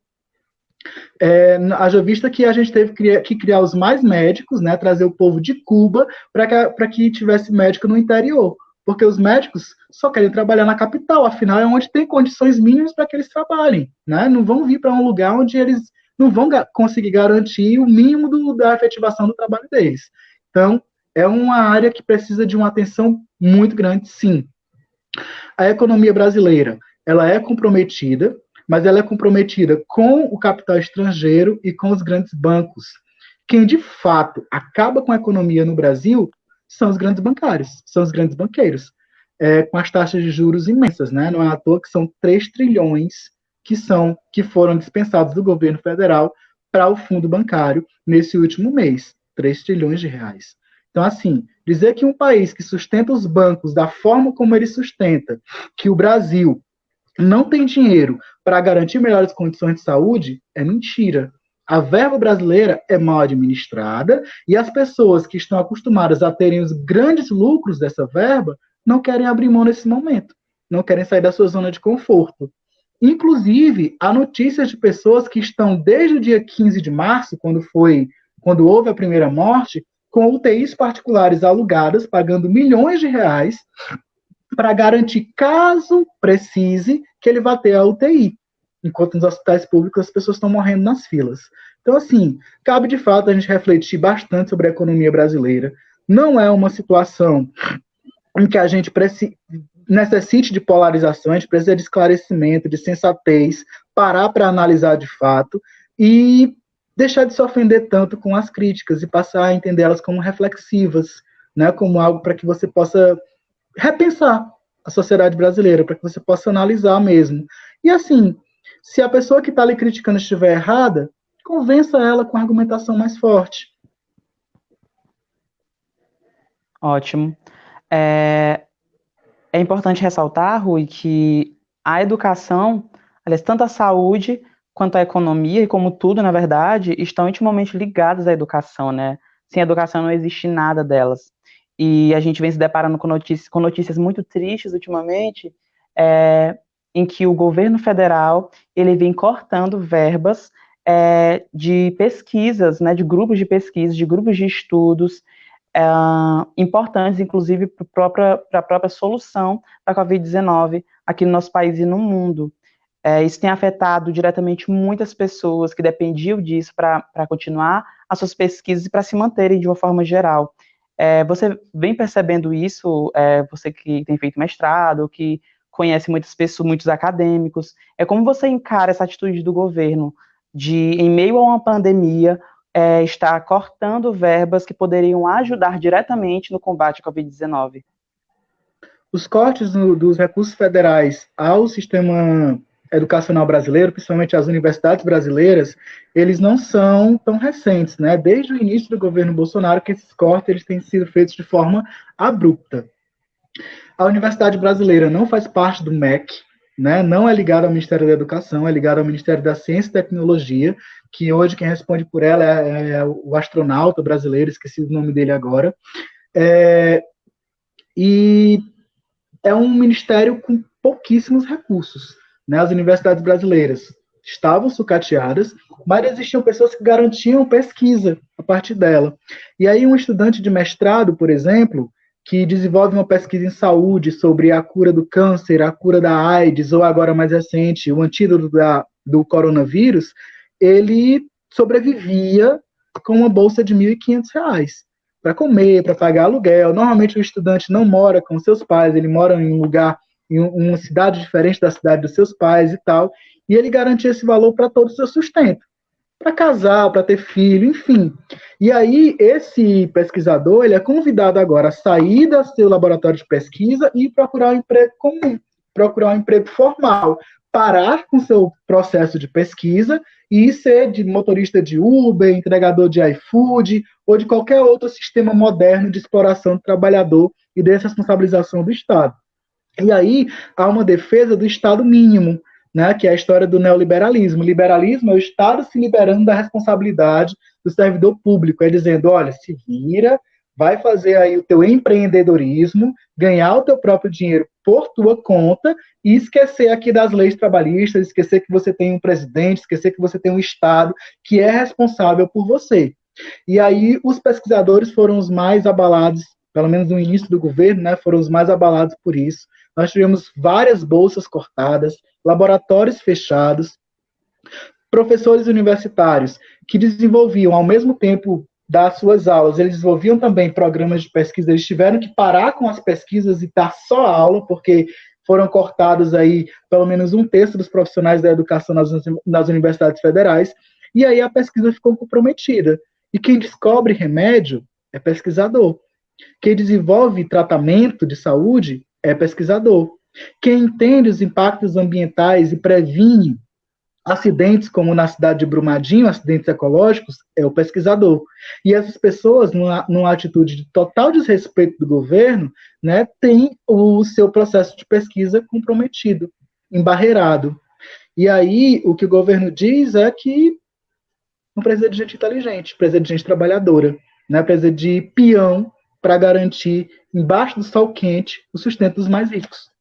Haja vista que a gente teve que criar os mais médicos, né, trazer o povo de Cuba para que tivesse médico no interior, porque os médicos só querem trabalhar na capital, afinal é onde tem condições mínimas para que eles trabalhem, né? Não vão vir para um lugar onde eles não vão conseguir garantir o mínimo da efetivação do trabalho deles. Então, é uma área que precisa de uma atenção muito grande, sim. A economia brasileira, ela é comprometida, mas ela é comprometida com o capital estrangeiro e com os grandes bancos. Quem, de fato, acaba com a economia no Brasil são os grandes bancários, são os grandes banqueiros, com as taxas de juros imensas, né? Não é à toa que são 3 trilhões que foram dispensados do governo federal para o fundo bancário nesse último mês, 3 trilhões de reais. Então, assim, dizer que um país que sustenta os bancos da forma como ele sustenta, que o Brasil não tem dinheiro para garantir melhores condições de saúde, é mentira. A verba brasileira é mal administrada e as pessoas que estão acostumadas a terem os grandes lucros dessa verba não querem abrir mão nesse momento, não querem sair da sua zona de conforto. Inclusive, há notícias de pessoas que estão desde o dia 15 de março, quando houve a primeira morte, com UTIs particulares alugadas, pagando milhões de reais, para garantir, caso precise, que ele vá ter a UTI. Enquanto nos hospitais públicos as pessoas estão morrendo nas filas. Então, assim, cabe de fato a gente refletir bastante sobre a economia brasileira. Não é uma situação em que a gente necessite de polarização, a gente precisa de esclarecimento, de sensatez, parar para analisar de fato e deixar de se ofender tanto com as críticas e passar a entendê-las como reflexivas, né, como algo para que você possa repensar a sociedade brasileira, para que você possa analisar mesmo. E assim, se a pessoa que está ali criticando estiver errada, convença ela com argumentação mais forte. Ótimo. É importante ressaltar, Rui, que a educação, aliás, tanto a saúde quanto a economia, e como tudo, na verdade, estão intimamente ligadas à educação, né? Sem educação não existe nada delas. E a gente vem se deparando com notícias muito tristes ultimamente, em que o governo federal ele vem cortando verbas de pesquisas, né, de grupos de pesquisa, de grupos de estudos, importantes, inclusive, para a própria solução da Covid-19 aqui no nosso país e no mundo. Isso tem afetado diretamente muitas pessoas que dependiam disso para continuar as suas pesquisas e para se manterem de uma forma geral. Você vem percebendo isso, você que tem feito mestrado, que conhece muitas pessoas, muitos acadêmicos, como você encara essa atitude do governo de, em meio a uma pandemia, estar cortando verbas que poderiam ajudar diretamente no combate à Covid-19? Os cortes dos recursos federais ao sistema educacional brasileiro, principalmente às universidades brasileiras, eles não são tão recentes, né? Desde o início do governo Bolsonaro que esses cortes eles têm sido feitos de forma abrupta. A Universidade Brasileira não faz parte do MEC, né? Não é ligada ao Ministério da Educação, é ligada ao Ministério da Ciência e Tecnologia, que hoje quem responde por ela é o astronauta brasileiro, esqueci o nome dele agora. E é um ministério com pouquíssimos recursos. Né? As universidades brasileiras estavam sucateadas, mas existiam pessoas que garantiam pesquisa a partir dela. E aí um estudante de mestrado, por exemplo, que desenvolve uma pesquisa em saúde sobre a cura do câncer, a cura da AIDS, ou agora mais recente, o antídoto do coronavírus, ele sobrevivia com uma bolsa de R$ 1.500 para comer, para pagar aluguel. Normalmente o estudante não mora com seus pais, ele mora em um lugar, em uma cidade diferente da cidade dos seus pais e tal, e ele garantia esse valor para todo o seu sustento, para casar, para ter filho, enfim. E aí esse pesquisador, ele é convidado agora a sair do seu laboratório de pesquisa e procurar um emprego comum, procurar um emprego formal, parar com seu processo de pesquisa e ser de motorista de Uber, entregador de iFood ou de qualquer outro sistema moderno de exploração do trabalhador e desresponsabilização do Estado. E aí há uma defesa do Estado mínimo, né, que é a história do neoliberalismo. O liberalismo é o Estado se liberando da responsabilidade do servidor público, dizendo, olha, se vira, vai fazer aí o teu empreendedorismo, ganhar o teu próprio dinheiro por tua conta e esquecer aqui das leis trabalhistas, esquecer que você tem um presidente, esquecer que você tem um Estado que é responsável por você. E aí os pesquisadores foram os mais abalados, pelo menos no início do governo, né, foram os mais abalados por isso. Nós tivemos várias bolsas cortadas, laboratórios fechados, professores universitários que desenvolviam, ao mesmo tempo das suas aulas, eles desenvolviam também programas de pesquisa, eles tiveram que parar com as pesquisas e dar só aula, porque foram cortados aí pelo menos um terço dos profissionais da educação nas universidades federais, e aí a pesquisa ficou comprometida. E quem descobre remédio é pesquisador. Quem desenvolve tratamento de saúde é pesquisador. Quem entende os impactos ambientais e previne acidentes, como na cidade de Brumadinho, acidentes ecológicos, é o pesquisador. E essas pessoas, numa atitude de total desrespeito do governo, né, têm o seu processo de pesquisa comprometido, embarreirado. E aí, o que o governo diz é que não precisa de gente inteligente, precisa de gente trabalhadora, né, precisa de peão para garantir, embaixo do sol quente, o sustento dos mais ricos.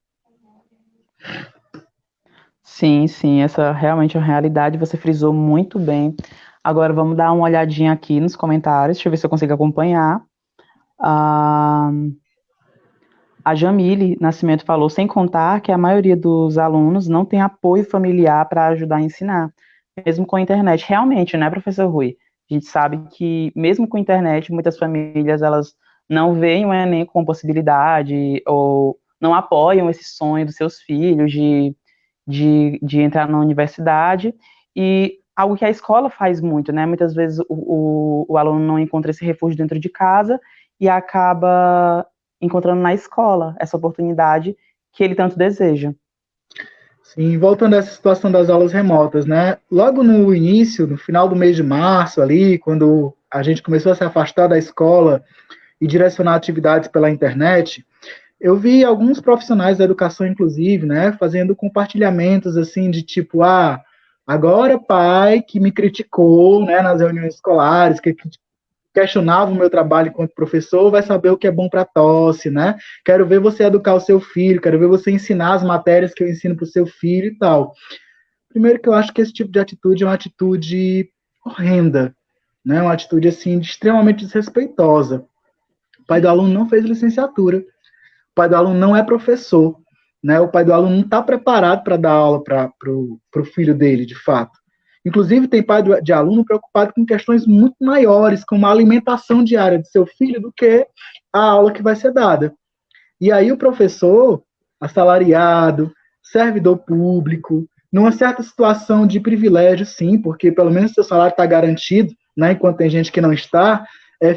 Sim, sim, essa realmente é a realidade, você frisou muito bem. Agora vamos dar uma olhadinha aqui nos comentários, deixa eu ver se eu consigo acompanhar. A Jamile Nascimento falou, sem contar que a maioria dos alunos não tem apoio familiar para ajudar a ensinar, mesmo com a internet. Realmente, né, professor Rui? A gente sabe que, mesmo com a internet, muitas famílias, elas não veem o Enem como possibilidade, ou não apoiam esse sonho dos seus filhos de entrar na universidade, e algo que a escola faz muito, né? Muitas vezes o aluno não encontra esse refúgio dentro de casa e acaba encontrando na escola essa oportunidade que ele tanto deseja. Sim, voltando a essa situação das aulas remotas, né? Logo no início, no final do mês de março, ali, quando a gente começou a se afastar da escola e direcionar atividades pela internet, eu vi alguns profissionais da educação, inclusive, né, fazendo compartilhamentos assim de tipo, agora pai que me criticou, né, nas reuniões escolares, que questionava o meu trabalho enquanto professor, vai saber o que é bom para tosse, né? Quero ver você educar o seu filho, quero ver você ensinar as matérias que eu ensino para o seu filho e tal. Primeiro que eu acho que esse tipo de atitude é uma atitude horrenda, né? Uma atitude assim extremamente desrespeitosa. O pai do aluno não fez licenciatura. O pai do aluno não é professor. né? O pai do aluno não está preparado para dar aula para o filho dele, de fato. Inclusive, tem pai de aluno preocupado com questões muito maiores, como a alimentação diária de seu filho, do que a aula que vai ser dada. E aí o professor, assalariado, servidor público, numa certa situação de privilégio, sim, porque pelo menos seu salário está garantido, né, enquanto tem gente que não está,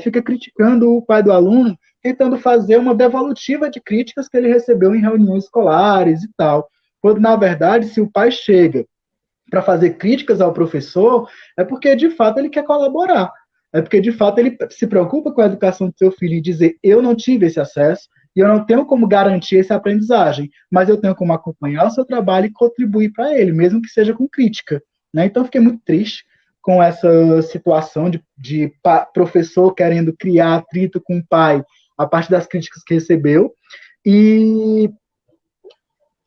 fica criticando o pai do aluno, tentando fazer uma devolutiva de críticas que ele recebeu em reuniões escolares e tal. Quando, na verdade, se o pai chega para fazer críticas ao professor, é porque, de fato, ele quer colaborar. É porque, de fato, ele se preocupa com a educação do seu filho e dizer, eu não tive esse acesso e eu não tenho como garantir essa aprendizagem, mas eu tenho como acompanhar o seu trabalho e contribuir para ele, mesmo que seja com crítica. Né? Então, eu fiquei muito triste com essa situação de professor querendo criar atrito com o pai a partir das críticas que recebeu, e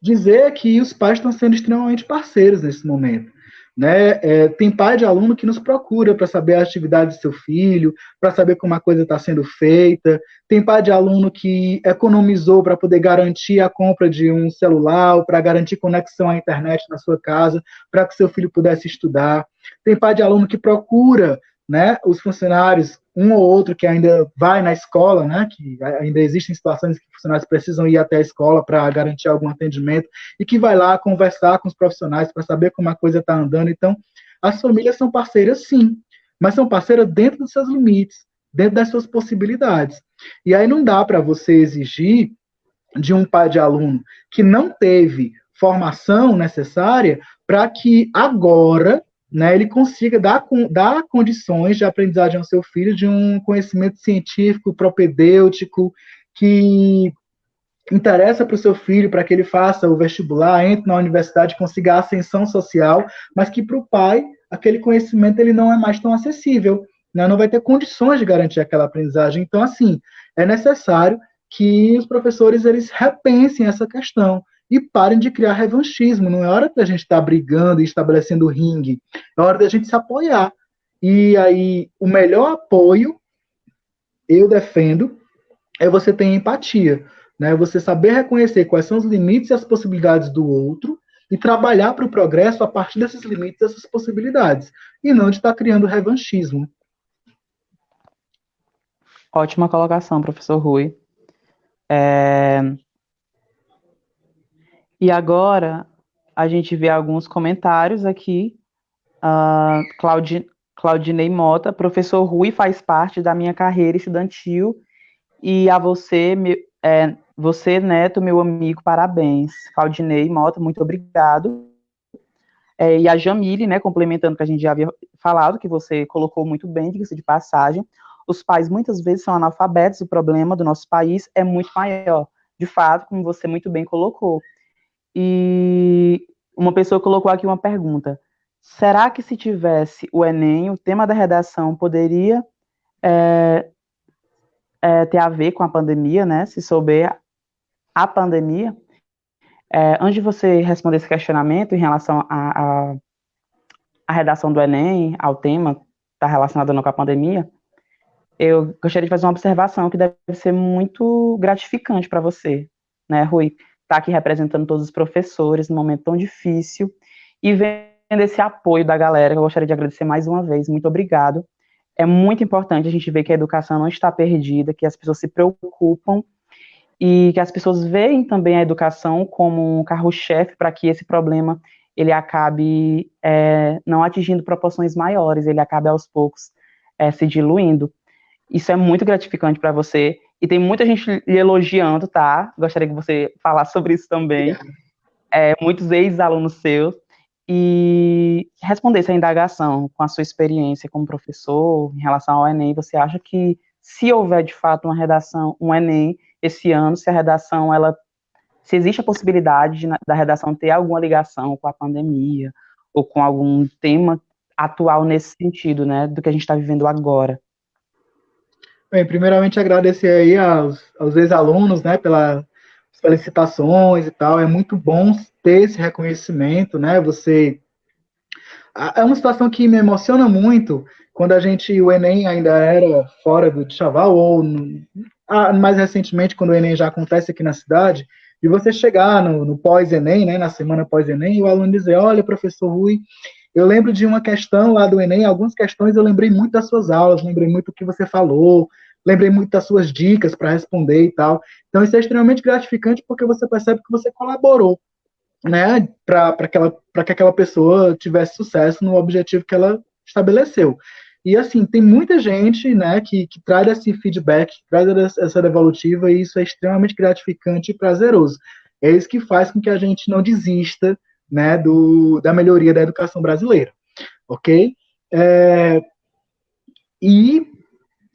dizer que os pais estão sendo extremamente parceiros nesse momento. Né? Tem pai de aluno que nos procura para saber a atividade do seu filho, para saber como a coisa está sendo feita. Tem pai de aluno que economizou para poder garantir a compra de um celular, para garantir conexão à internet na sua casa, para que seu filho pudesse estudar. Tem pai de aluno que procura, né, os funcionários, um ou outro que ainda vai na escola, né, que ainda existem situações que funcionários precisam ir até a escola para garantir algum atendimento, e que vai lá conversar com os profissionais para saber como a coisa está andando. Então, as famílias são parceiras, sim, mas são parceiras dentro dos seus limites, dentro das suas possibilidades. E aí não dá para você exigir de um pai de aluno que não teve formação necessária para que agora, né, ele consiga dar condições de aprendizagem ao seu filho de um conhecimento científico, propedêutico, que interessa para o seu filho, para que ele faça o vestibular, entre na universidade, consiga a ascensão social, mas que para o pai, aquele conhecimento ele não é mais tão acessível, né, não vai ter condições de garantir aquela aprendizagem. Então, assim, é necessário que os professores eles repensem essa questão e parem de criar revanchismo. Não é hora da gente estar brigando e estabelecendo ringue, é hora da gente se apoiar. E aí, o melhor apoio, eu defendo, é você ter empatia, né? Você saber reconhecer quais são os limites e as possibilidades do outro e trabalhar para o progresso a partir desses limites, dessas possibilidades, e não de estar criando revanchismo. Ótima colocação, professor Rui. E agora a gente vê alguns comentários aqui. Claudinei Mota, professor Rui faz parte da minha carreira estudantil e a você, você, Neto, meu amigo, parabéns. Claudinei Mota, muito obrigado. E a Jamile, né, complementando o que a gente já havia falado, que você colocou muito bem, diga-se de passagem, os pais muitas vezes são analfabetos, o problema do nosso país é muito maior, de fato, como você muito bem colocou. E uma pessoa colocou aqui uma pergunta: será que se tivesse o Enem, o tema da redação poderia ter a ver com a pandemia, né? Se souber a pandemia? Antes de você responder esse questionamento em relação à redação do Enem, ao tema que está relacionado não com a pandemia, eu gostaria de fazer uma observação que deve ser muito gratificante para você, né, Rui? Tá aqui representando todos os professores num momento tão difícil e vendo esse apoio da galera, eu gostaria de agradecer mais uma vez, muito obrigado. É muito importante a gente ver que a educação não está perdida, que as pessoas se preocupam e que as pessoas veem também a educação como um carro-chefe para que esse problema ele acabe não atingindo proporções maiores, ele acabe aos poucos se diluindo. Isso é muito gratificante para você. E tem muita gente lhe elogiando, tá? Gostaria que você falasse sobre isso também. Muitos ex-alunos seus. E respondesse a indagação com a sua experiência como professor em relação ao Enem. Você acha que se houver, de fato, uma redação, um Enem esse ano, se a redação, se existe a possibilidade da redação ter alguma ligação com a pandemia ou com algum tema atual nesse sentido, né? Do que a gente está vivendo agora. Bem, primeiramente agradecer aí aos ex-alunos, né, pelas felicitações e tal. É muito bom ter esse reconhecimento, né? É uma situação que me emociona muito quando o Enem ainda era fora do Chaval, ou mais recentemente, quando o Enem já acontece aqui na cidade, E você chegar no pós-ENEM, né, na semana pós-ENEM, e o aluno dizer, olha, professor Rui, eu lembro de uma questão lá do Enem, algumas questões eu lembrei muito das suas aulas, lembrei muito do que você falou, lembrei muito das suas dicas para responder e tal. Então, isso é extremamente gratificante porque você percebe que você colaborou, né, para que aquela pessoa tivesse sucesso no objetivo que ela estabeleceu. E, assim, tem muita gente, né, que traz esse feedback, traz essa devolutiva, e isso é extremamente gratificante e prazeroso. É isso que faz com que a gente não desista, né, da melhoria da educação brasileira, ok? E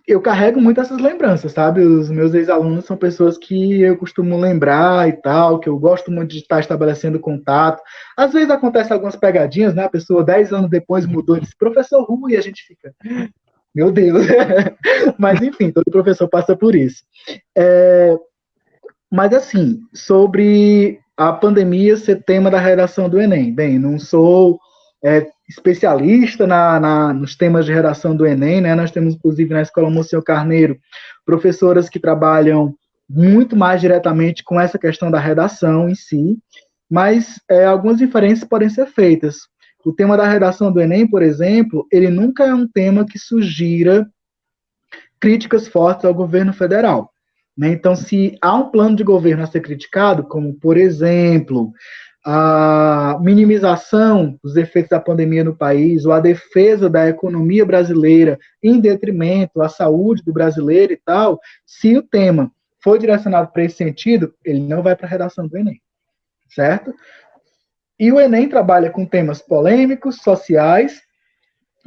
eu carrego muito essas lembranças, sabe? Os meus ex-alunos são pessoas que eu costumo lembrar e tal, que eu gosto muito de estar estabelecendo contato. Às vezes acontecem algumas pegadinhas, né? A pessoa 10 anos depois mudou e disse, professor Rui, e a gente fica, meu Deus. Mas enfim, todo professor passa por isso. Mas assim, sobre a pandemia ser tema da redação do Enem. Bem, não sou especialista nos temas de redação do Enem, né? Nós temos, inclusive, na Escola Monsenhor Carneiro, professoras que trabalham muito mais diretamente com essa questão da redação em si, mas algumas diferenças podem ser feitas. O tema da redação do Enem, por exemplo, ele nunca é um tema que sugira críticas fortes ao governo federal. Né? Então, se há um plano de governo a ser criticado, como, por exemplo, a minimização dos efeitos da pandemia no país, ou a defesa da economia brasileira em detrimento à saúde do brasileiro e tal, se o tema for direcionado para esse sentido, ele não vai para a redação do Enem, certo? E o Enem trabalha com temas polêmicos, sociais,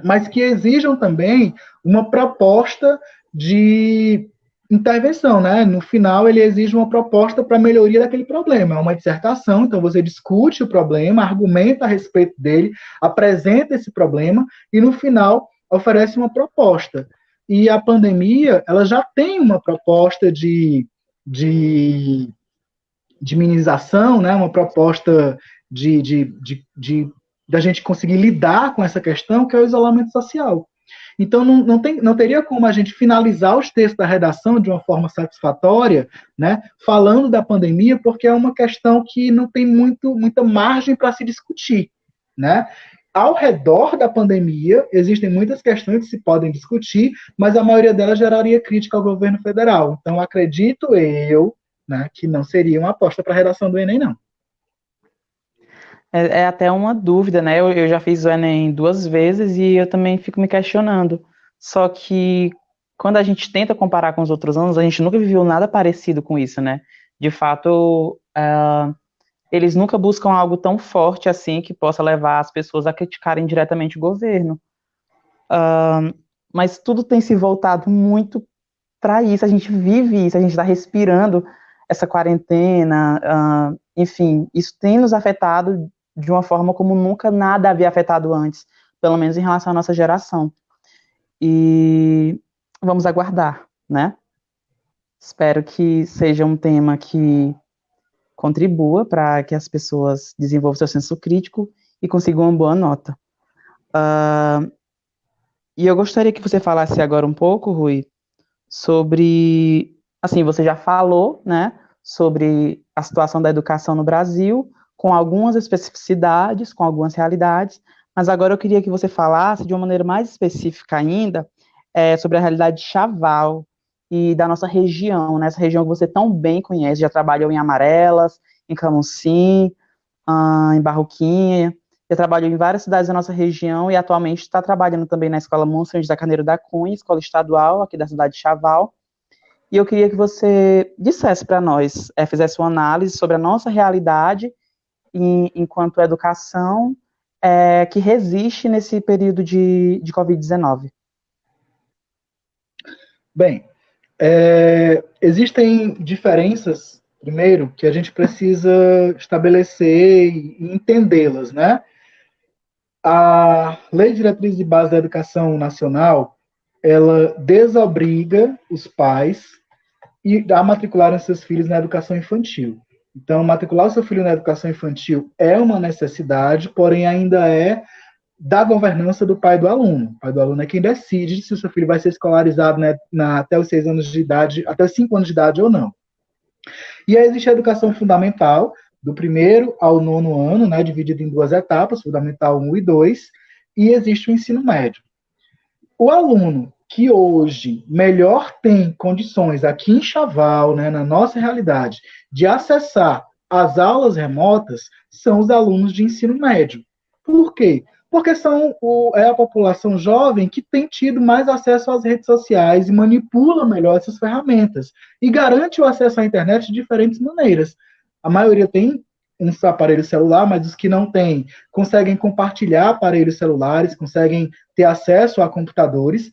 mas que exijam também uma proposta de intervenção, né? No final, ele exige uma proposta para melhoria daquele problema. É uma dissertação, então você discute o problema, argumenta a respeito dele, apresenta esse problema e, no final, oferece uma proposta. E a pandemia, ela já tem uma proposta de minimização, né? Uma proposta da gente conseguir lidar com essa questão, que é o isolamento social. Então, não teria como a gente finalizar os textos da redação de uma forma satisfatória, né, falando da pandemia, porque é uma questão que não tem muita margem para se discutir. Né? Ao redor da pandemia, existem muitas questões que se podem discutir, mas a maioria delas geraria crítica ao governo federal. Então, acredito eu, né, que não seria uma aposta para a redação do Enem, não. É até uma dúvida, né? Eu já fiz o Enem 2 vezes e eu também fico me questionando. Só que quando a gente tenta comparar com os outros anos, a gente nunca viveu nada parecido com isso, né? De fato, eles nunca buscam algo tão forte assim que possa levar as pessoas a criticarem diretamente o governo. Mas tudo tem se voltado muito para isso, a gente vive isso, a gente está respirando essa quarentena, enfim, isso tem nos afetado de uma forma como nunca nada havia afetado antes, pelo menos em relação à nossa geração. E vamos aguardar, né? Espero que seja um tema que contribua para que as pessoas desenvolvam seu senso crítico e consigam uma boa nota. E eu gostaria que você falasse agora um pouco, Rui, sobre, assim, você já falou, né, sobre a situação da educação no Brasil, com algumas especificidades, com algumas realidades, mas agora eu queria que você falasse de uma maneira mais específica ainda, sobre a realidade de Chaval e da nossa região, né, essa região que você tão bem conhece, já trabalhou em Amarelas, em Camusim, em Barroquinha, já trabalhou em várias cidades da nossa região e atualmente está trabalhando também na Escola Monsenhor José Carneiro da Cunha, escola estadual aqui da cidade de Chaval. E eu queria que você dissesse para nós, fizesse uma análise sobre a nossa realidade enquanto educação que resiste nesse período de Covid-19. Bem, existem diferenças, primeiro, que a gente precisa estabelecer e entendê-las, né? A Lei de Diretriz de Base da Educação Nacional, ela desobriga os pais a matricularem seus filhos na educação infantil. Então, matricular o seu filho na educação infantil é uma necessidade, porém ainda é da governança do pai do aluno. O pai do aluno é quem decide se o seu filho vai ser escolarizado, né, até os 6 anos de idade, até os 5 anos de idade ou não. E aí existe a educação fundamental, do primeiro ao nono ano, né, dividida em duas etapas, fundamental 1 e 2, e existe o ensino médio. O aluno que hoje melhor tem condições aqui em Chaval, né, na nossa realidade, de acessar as aulas remotas, são os alunos de ensino médio. Por quê? Porque é a população jovem que tem tido mais acesso às redes sociais e manipula melhor essas ferramentas e garante o acesso à internet de diferentes maneiras. A maioria tem um aparelho celular, mas os que não têm conseguem compartilhar aparelhos celulares, conseguem ter acesso a computadores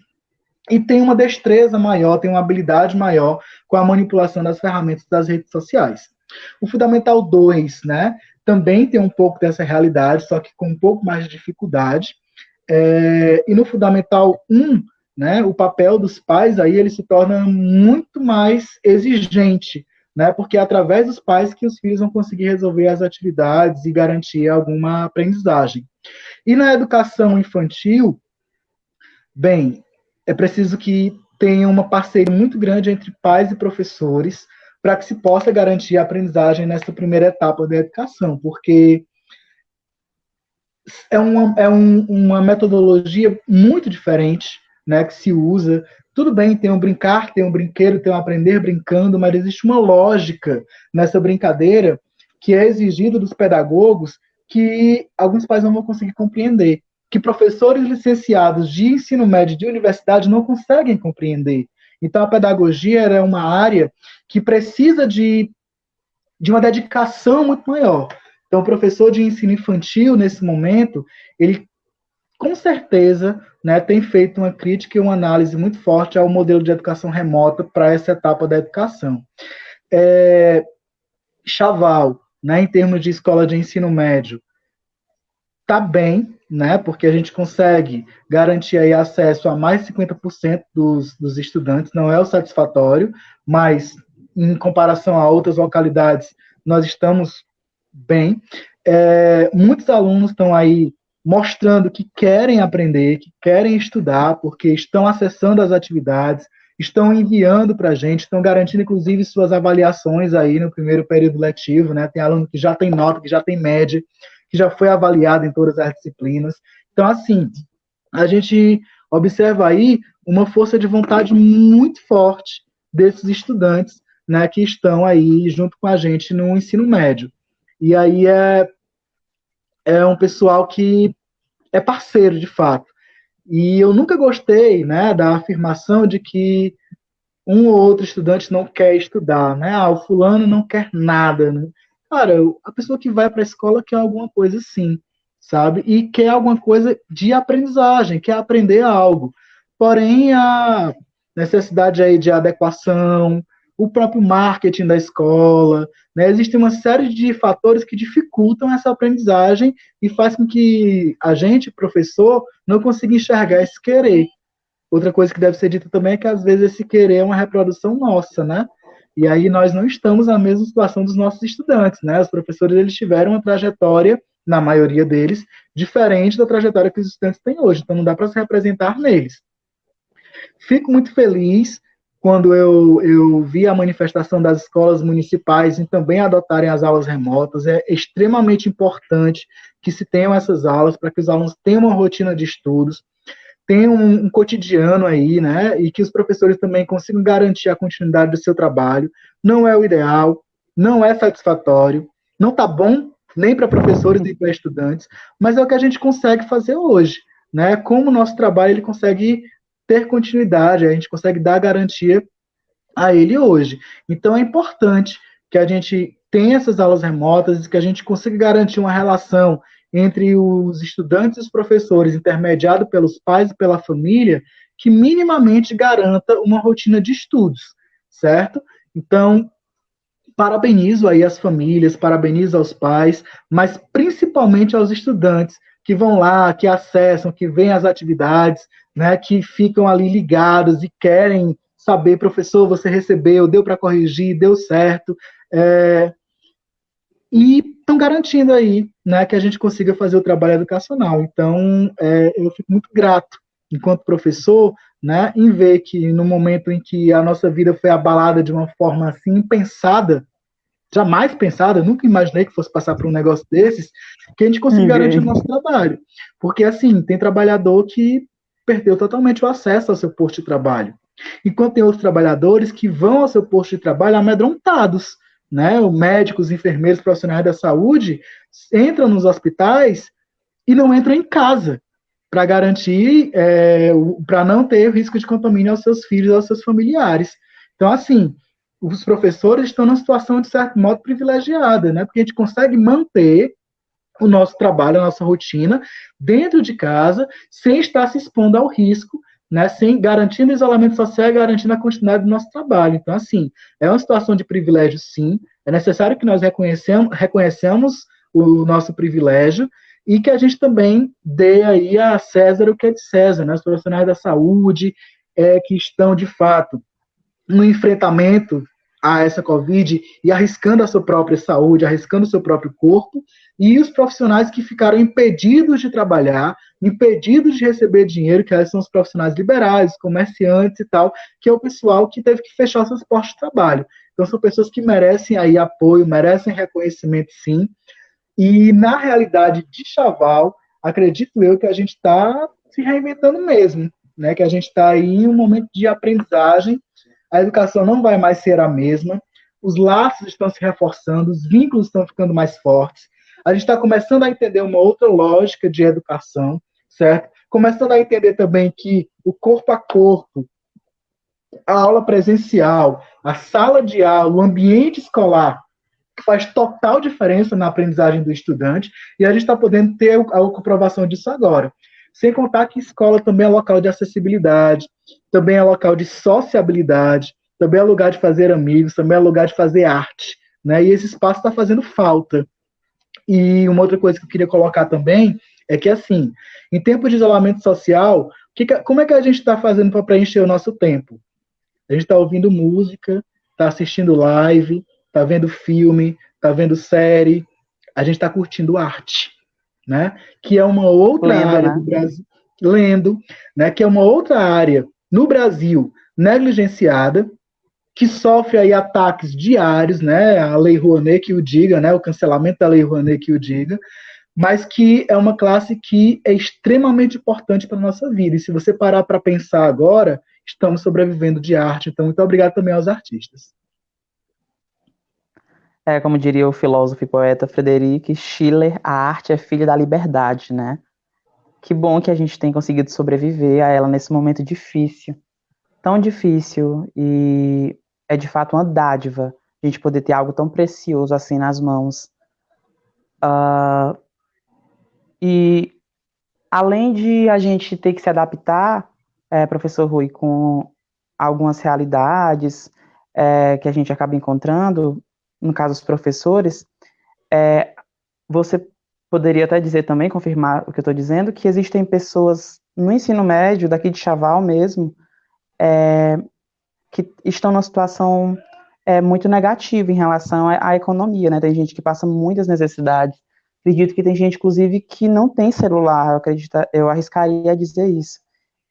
e tem uma destreza maior, tem uma habilidade maior com a manipulação das ferramentas das redes sociais. O Fundamental 2, né, também tem um pouco dessa realidade, só que com um pouco mais de dificuldade. E no Fundamental 1, né, o papel dos pais aí ele se torna muito mais exigente, né, porque é através dos pais que os filhos vão conseguir resolver as atividades e garantir alguma aprendizagem. E na educação infantil, bem, é preciso que tenha uma parceria muito grande entre pais e professores para que se possa garantir a aprendizagem nessa primeira etapa da educação, porque uma metodologia muito diferente, né, que se usa. Tudo bem, tem um brincar, tem um brinquedo, tem um aprender brincando, mas existe uma lógica nessa brincadeira que é exigida dos pedagogos que alguns pais não vão conseguir compreender, que professores licenciados de ensino médio de universidade não conseguem compreender. Então, a pedagogia é uma área que precisa de uma dedicação muito maior. Então, o professor de ensino infantil, nesse momento, ele, com certeza, né, tem feito uma crítica e uma análise muito forte ao modelo de educação remota para essa etapa da educação. Chaval, né, em termos de escola de ensino médio, está bem, né, porque a gente consegue garantir aí acesso a mais de 50% dos estudantes, não é o satisfatório, mas em comparação a outras localidades, nós estamos bem. Muitos alunos estão aí mostrando que querem aprender, que querem estudar, porque estão acessando as atividades, estão enviando para a gente, estão garantindo, inclusive, suas avaliações aí no primeiro período letivo, né? Tem aluno que já tem nota, que já tem média, que já foi avaliado em todas as disciplinas. Então, assim, a gente observa aí uma força de vontade muito forte desses estudantes, né, que estão aí junto com a gente no ensino médio. E aí é um pessoal que é parceiro, de fato. E eu nunca gostei, né, da afirmação de que um ou outro estudante não quer estudar, né? O fulano não quer nada, né? Cara, a pessoa que vai para a escola quer alguma coisa sim, sabe? E quer alguma coisa de aprendizagem, quer aprender algo. Porém, a necessidade aí de adequação, o próprio marketing da escola, né? Existem uma série de fatores que dificultam essa aprendizagem e faz com que a gente, professor, não consiga enxergar esse querer. Outra coisa que deve ser dita também é que, às vezes, esse querer é uma reprodução nossa, né? E aí nós não estamos na mesma situação dos nossos estudantes, né? Os professores, eles tiveram uma trajetória, na maioria deles, diferente da trajetória que os estudantes têm hoje. Então, não dá para se representar neles. Fico muito feliz quando eu vi a manifestação das escolas municipais em também adotarem as aulas remotas. É extremamente importante que se tenham essas aulas para que os alunos tenham uma rotina de estudos, tem um cotidiano aí, né, e que os professores também consigam garantir a continuidade do seu trabalho. Não é o ideal, não é satisfatório, não está bom nem para professores nem para estudantes, mas é o que a gente consegue fazer hoje, né? Como o nosso trabalho ele consegue ter continuidade, a gente consegue dar garantia a ele hoje. Então é importante que a gente tenha essas aulas remotas, que a gente consiga garantir uma relação entre os estudantes e os professores, intermediado pelos pais e pela família, que minimamente garanta uma rotina de estudos, certo? Então, parabenizo aí as famílias, parabenizo aos pais, mas principalmente aos estudantes que vão lá, que acessam, que veem as atividades, né, que ficam ali ligados e querem saber, professor, você recebeu, deu para corrigir, deu certo, e estão garantindo aí, né, que a gente consiga fazer o trabalho educacional. Então, eu fico muito grato, enquanto professor, né, em ver que no momento em que a nossa vida foi abalada de uma forma assim impensada, jamais pensada, nunca imaginei que fosse passar por um negócio desses, que a gente conseguiu garantir o nosso trabalho. Porque, assim, tem trabalhador que perdeu totalmente o acesso ao seu posto de trabalho. Enquanto tem outros trabalhadores que vão ao seu posto de trabalho amedrontados, né? Os médicos, enfermeiros, profissionais da saúde entram nos hospitais e não entram em casa para garantir, para não ter risco de contamínio aos seus filhos, aos seus familiares. Então, assim, os professores estão numa situação, de certo modo, privilegiada, né? Porque a gente consegue manter o nosso trabalho, a nossa rotina, dentro de casa, sem estar se expondo ao risco, né? Sem garantindo o isolamento social e garantindo a continuidade do nosso trabalho. Então, assim, é uma situação de privilégio, sim. É necessário que nós reconheçamos o nosso privilégio e que a gente também dê aí a César o que é de César, né? Os profissionais da saúde que estão, de fato, no enfrentamento a essa Covid e arriscando a sua própria saúde, arriscando o seu próprio corpo, e os profissionais que ficaram impedidos de trabalhar, impedidos de receber dinheiro, que são os profissionais liberais, comerciantes e tal, que é o pessoal que teve que fechar seus postos de trabalho. Então são pessoas que merecem aí apoio, merecem reconhecimento, sim, e na realidade de Chaval, acredito eu que a gente está se reinventando mesmo, né? Que a gente está aí em um momento de aprendizagem, a educação não vai mais ser a mesma, os laços estão se reforçando, os vínculos estão ficando mais fortes, a gente está começando a entender uma outra lógica de educação, certo? Começando a entender também que o corpo a corpo, a aula presencial, a sala de aula, o ambiente escolar, faz total diferença na aprendizagem do estudante, e a gente está podendo ter a comprovação disso agora. Sem contar que escola também é local de acessibilidade, também é local de sociabilidade, também é lugar de fazer amigos, também é lugar de fazer arte, né? E esse espaço está fazendo falta. E uma outra coisa que eu queria colocar também é que, assim, em tempo de isolamento social, como é que a gente está fazendo para preencher o nosso tempo? A gente está ouvindo música, está assistindo live, está vendo filme, está vendo série, a gente está curtindo arte, né? Que é uma outra Lendo, área né? do Brasil, lendo, né? Que é uma outra área no Brasil negligenciada, que sofre aí ataques diários, né? A Lei Rouanet que o diga, né? O cancelamento da Lei Rouanet que o diga, mas que é uma classe que é extremamente importante para a nossa vida. E se você parar para pensar agora, estamos sobrevivendo de arte. Então, muito obrigado também aos artistas. Como diria o filósofo e poeta Friedrich Schiller, a arte é filha da liberdade, né? Que bom que a gente tem conseguido sobreviver a ela nesse momento difícil, tão difícil, e é de fato uma dádiva a gente poder ter algo tão precioso assim nas mãos. E além de a gente ter que se adaptar, professor Rui, com algumas realidades que a gente acaba encontrando, no caso os professores, você poderia até dizer também, confirmar o que eu estou dizendo, que existem pessoas no ensino médio, daqui de Chaval mesmo, que estão numa situação muito negativa em relação à economia, né? Tem gente que passa muitas necessidades. Acredito que tem gente, inclusive, que não tem celular, eu arriscaria a dizer isso.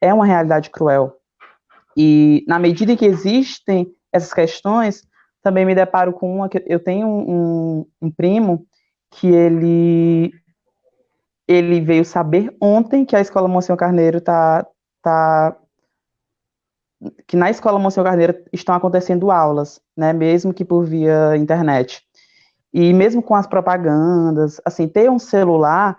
É uma realidade cruel. E na medida em que existem essas questões, também me deparo com uma que eu tenho um primo que ele veio saber ontem que a escola Monsenhor Carneiro que na escola Monsenhor Carneiro estão acontecendo aulas, né, mesmo que por via internet. E mesmo com as propagandas, assim, ter um celular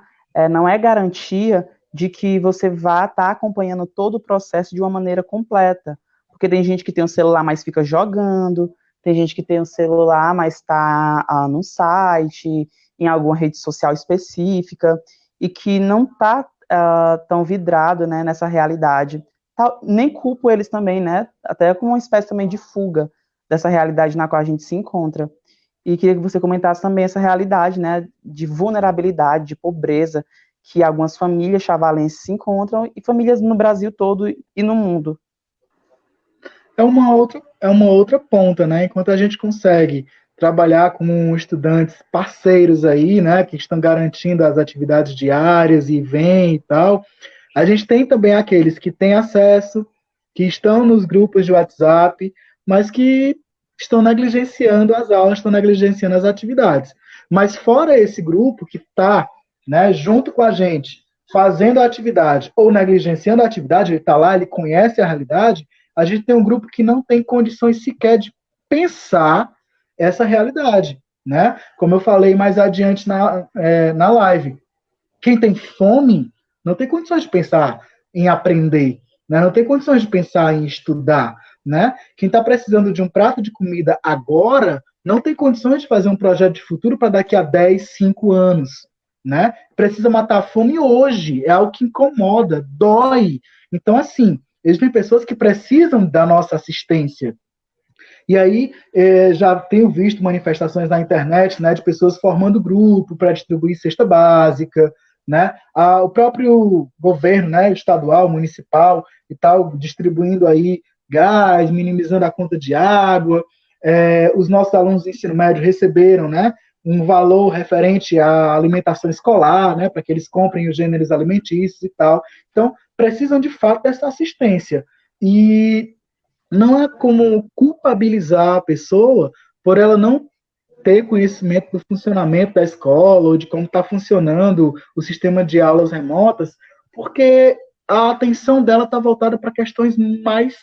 não é garantia de que você vá estar acompanhando todo o processo de uma maneira completa. Porque tem gente que tem um celular, mas fica jogando, tem gente que tem um celular, mas está no site, em alguma rede social específica, e que não está tão vidrado, né, nessa realidade. Nem culpo eles também, né, até com uma espécie também de fuga dessa realidade na qual a gente se encontra. E queria que você comentasse também essa realidade, né, de vulnerabilidade, de pobreza, que algumas famílias chavalenses se encontram, e famílias no Brasil todo e no mundo. É uma outra ponta, né? Enquanto a gente consegue trabalhar com estudantes parceiros aí, né, que estão garantindo as atividades diárias e vêm e tal, a gente tem também aqueles que têm acesso, que estão nos grupos de WhatsApp, mas que estão negligenciando as aulas, estão negligenciando as atividades. Mas fora esse grupo que está, né, junto com a gente, fazendo a atividade ou negligenciando a atividade, ele está lá, ele conhece a realidade, a gente tem um grupo que não tem condições sequer de pensar essa realidade, né? Como eu falei mais adiante na live, quem tem fome não tem condições de pensar em aprender, né? Não tem condições de pensar em estudar, né? Quem está precisando de um prato de comida agora não tem condições de fazer um projeto de futuro para daqui a 10, 5 anos, né? Precisa matar a fome hoje, é algo que incomoda, dói. Então, assim, existem pessoas que precisam da nossa assistência. E aí, já tenho visto manifestações na internet, né, de pessoas formando grupo para distribuir cesta básica, né? O próprio governo, né, estadual, municipal e tal, distribuindo aí gás, minimizando a conta de água. Os nossos alunos do ensino médio receberam, né, um valor referente à alimentação escolar, né, para que eles comprem os gêneros alimentícios e tal. Então, precisam de fato dessa assistência. E não é como culpabilizar a pessoa por ela não ter conhecimento do funcionamento da escola ou de como está funcionando o sistema de aulas remotas, porque a atenção dela está voltada para questões mais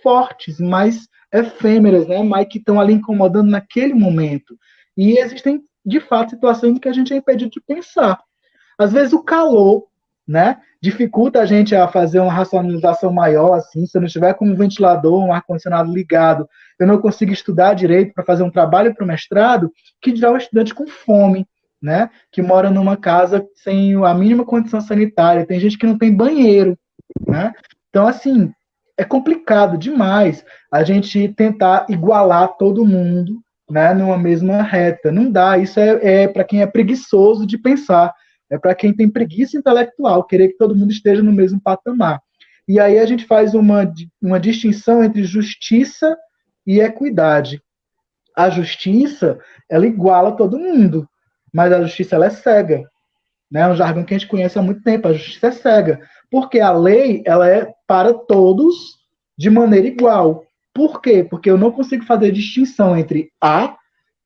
fortes, mais efêmeras, né? Mais que estão ali incomodando naquele momento. E existem, de fato, situações em que a gente é impedido de pensar. Às vezes o calor, né, dificulta a gente a fazer uma racionalização maior, assim, se eu não estiver com um ventilador, um ar-condicionado ligado, eu não consigo estudar direito para fazer um trabalho para o mestrado, que dirá o estudante com fome, né, que mora numa casa sem a mínima condição sanitária, tem gente que não tem banheiro, né, então, assim, é complicado demais a gente tentar igualar todo mundo, né, numa mesma reta, não dá, isso é para quem é preguiçoso de pensar, é para quem tem preguiça intelectual, querer que todo mundo esteja no mesmo patamar. E aí a gente faz uma distinção entre justiça e equidade. A justiça, ela iguala todo mundo, mas a justiça ela é cega. Né? É um jargão que a gente conhece há muito tempo, a justiça é cega. Porque a lei ela é para todos de maneira igual. Por quê? Porque eu não consigo fazer distinção entre A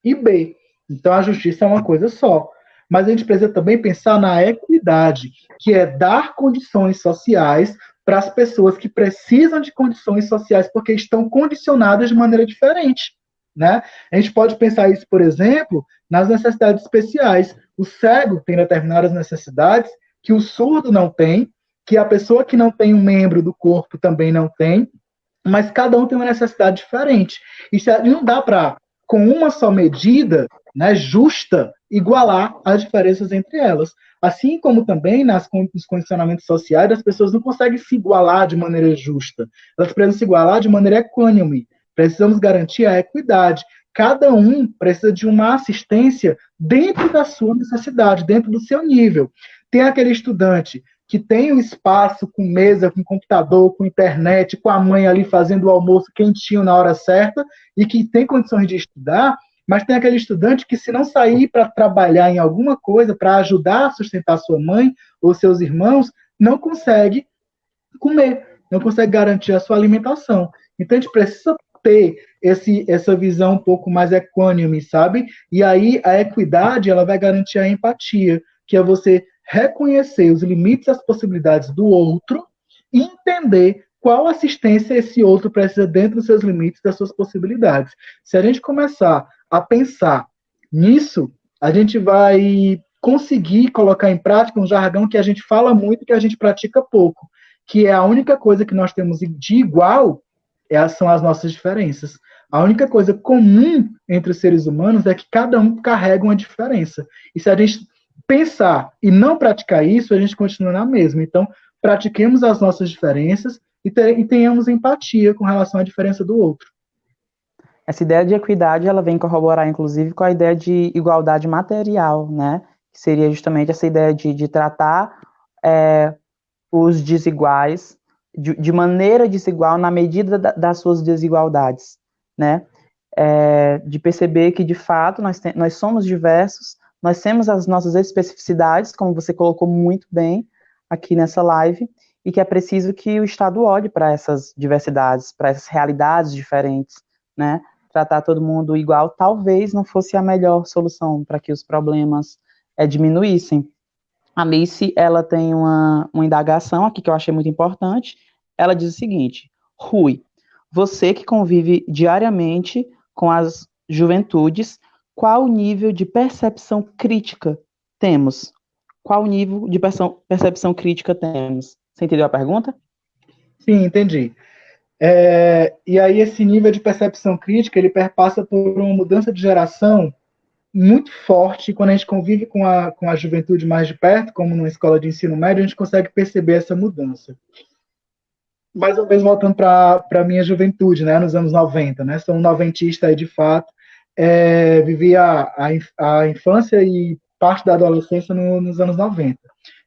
e B. Então a justiça é uma coisa só. Mas a gente precisa também pensar na equidade, que é dar condições sociais para as pessoas que precisam de condições sociais porque estão condicionadas de maneira diferente. Né? A gente pode pensar isso, por exemplo, nas necessidades especiais. O cego tem determinadas necessidades que o surdo não tem, que a pessoa que não tem um membro do corpo também não tem, mas cada um tem uma necessidade diferente. E não dá para, com uma só medida, né, justa, igualar as diferenças entre elas. Assim como também nos condicionamentos sociais, as pessoas não conseguem se igualar de maneira justa. Elas precisam se igualar de maneira equânime. Precisamos garantir a equidade. Cada um precisa de uma assistência dentro da sua necessidade, dentro do seu nível. Tem aquele estudante que tem um espaço com mesa, com computador, com internet, com a mãe ali fazendo o almoço quentinho na hora certa e que tem condições de estudar, mas tem aquele estudante que, se não sair para trabalhar em alguma coisa, para ajudar a sustentar sua mãe ou seus irmãos, não consegue comer, não consegue garantir a sua alimentação. Então, a gente precisa ter essa visão um pouco mais equânime, sabe? E aí, a equidade, ela vai garantir a empatia, que é você reconhecer os limites e as possibilidades do outro e entender qual assistência esse outro precisa dentro dos seus limites, das suas possibilidades. Se a gente começar a pensar nisso, a gente vai conseguir colocar em prática um jargão que a gente fala muito e que a gente pratica pouco, que é a única coisa que nós temos de igual são as nossas diferenças. A única coisa comum entre os seres humanos é que cada um carrega uma diferença. E se a gente pensar e não praticar isso, a gente continua na mesma. Então, pratiquemos as nossas diferenças e tenhamos empatia com relação à diferença do outro. Essa ideia de equidade, ela vem corroborar, inclusive, com a ideia de igualdade material, né? Que seria justamente essa ideia de tratar os desiguais de maneira desigual na medida das suas desigualdades, né? De perceber que, de fato, nós somos diversos, nós temos as nossas especificidades, como você colocou muito bem aqui nessa live, e que é preciso que o Estado olhe para essas diversidades, para essas realidades diferentes, né? Tratar todo mundo igual talvez não fosse a melhor solução para que os problemas diminuíssem. A Alice, ela tem uma indagação aqui que eu achei muito importante. Ela diz o seguinte: Rui, você que convive diariamente com as juventudes, qual o nível de percepção crítica temos? Qual o nível de percepção crítica temos? Você entendeu a pergunta? Sim, entendi. E aí esse nível de percepção crítica, ele perpassa por uma mudança de geração muito forte. Quando a gente convive com a juventude mais de perto, como numa escola de ensino médio, a gente consegue perceber essa mudança. Mais ou menos voltando para a minha juventude, né, nos anos 90, né, sou um noventista aí de fato, vivi a infância e parte da adolescência nos anos 90.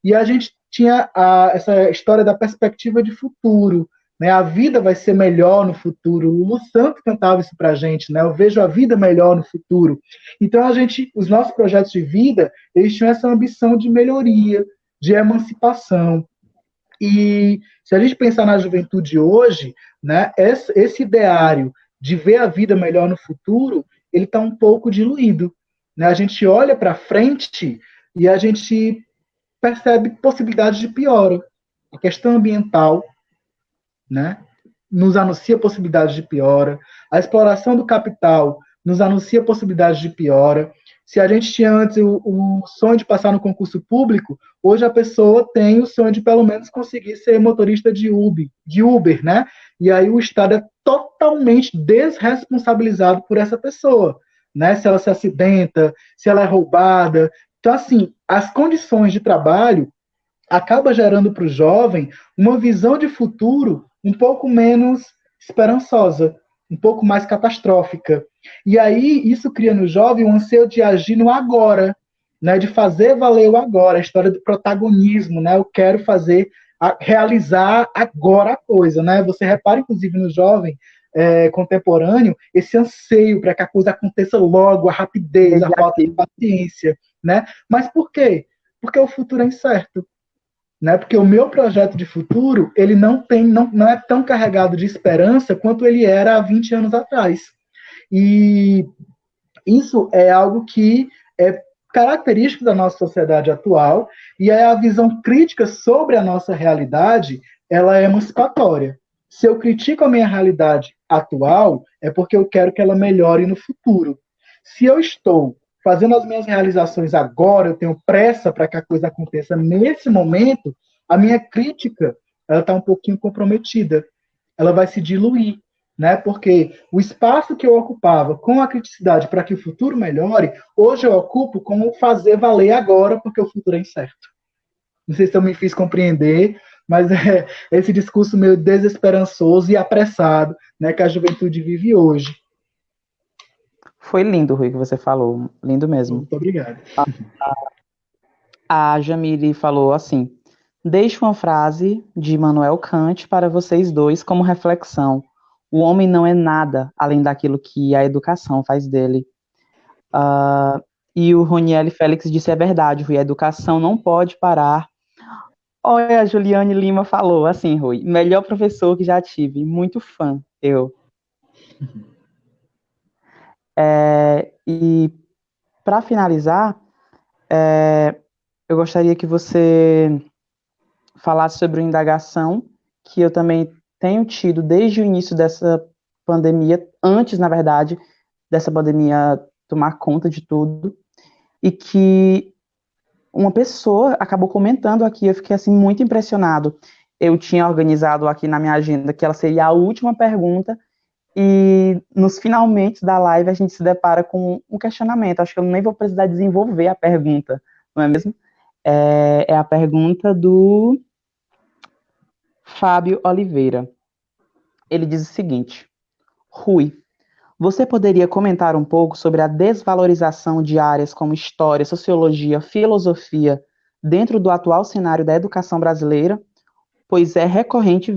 E a gente tinha essa história da perspectiva de futuro, né, a vida vai ser melhor no futuro. O Lu Santo cantava isso para a gente, né, eu vejo a vida melhor no futuro. Então os nossos projetos de vida, eles tinham essa ambição de melhoria, de emancipação. E se a gente pensar na juventude hoje, né, esse ideário de ver a vida melhor no futuro, ele está um pouco diluído. Né? A gente olha para frente e a gente percebe possibilidades de piora. A questão ambiental, né, nos anuncia possibilidades de piora. A exploração do capital nos anuncia possibilidades de piora. Se a gente tinha antes o sonho de passar no concurso público, hoje a pessoa tem o sonho de pelo menos conseguir ser motorista de Uber, né? E aí o Estado é totalmente desresponsabilizado por essa pessoa, né? Se ela se acidenta, se ela é roubada. Então, assim, as condições de trabalho acaba gerando para o jovem uma visão de futuro um pouco menos esperançosa, um pouco mais catastrófica. E aí isso cria no jovem um anseio de agir no agora, né, de fazer valer o agora, a história do protagonismo, né, eu quero realizar agora a coisa, né, você repara inclusive no jovem contemporâneo esse anseio para que a coisa aconteça logo, a rapidez, a falta de paciência, né, mas por quê? Porque o futuro é incerto. Né? Porque o meu projeto de futuro ele não é tão carregado de esperança quanto ele era há 20 anos atrás. E isso é algo que é característico da nossa sociedade atual e é a visão crítica sobre a nossa realidade, ela é emancipatória. Se eu critico a minha realidade atual, é porque eu quero que ela melhore no futuro. Se eu estou fazendo as minhas realizações agora, eu tenho pressa para que a coisa aconteça nesse momento, a minha crítica ela está um pouquinho comprometida. Ela vai se diluir, né? Porque o espaço que eu ocupava com a criticidade para que o futuro melhore, hoje eu ocupo com o fazer valer agora, porque o futuro é incerto. Não sei se eu me fiz compreender, mas é esse discurso meio desesperançoso e apressado, né, que a juventude vive hoje. Foi lindo, Rui, que você falou. Lindo mesmo. Muito obrigado. A Jamile falou assim: deixo uma frase de Immanuel Kant para vocês dois como reflexão. O homem não é nada além daquilo que a educação faz dele. E o Roniel Félix disse: é verdade, Rui, a educação não pode parar. Olha, a Juliane Lima falou assim, Rui: melhor professor que já tive, muito fã, eu. E para finalizar, eu gostaria que você falasse sobre uma indagação que eu também tenho tido desde o início dessa pandemia, antes, na verdade, dessa pandemia tomar conta de tudo, e que uma pessoa acabou comentando aqui, eu fiquei assim muito impressionado. Eu tinha organizado aqui na minha agenda que ela seria a última pergunta, e nos finalmente da live a gente se depara com um questionamento. Acho que eu nem vou precisar desenvolver a pergunta, não é mesmo? É a pergunta do Fábio Oliveira. Ele diz o seguinte: Rui, você poderia comentar um pouco sobre a desvalorização de áreas como história, sociologia, filosofia dentro do atual cenário da educação brasileira, pois é recorrente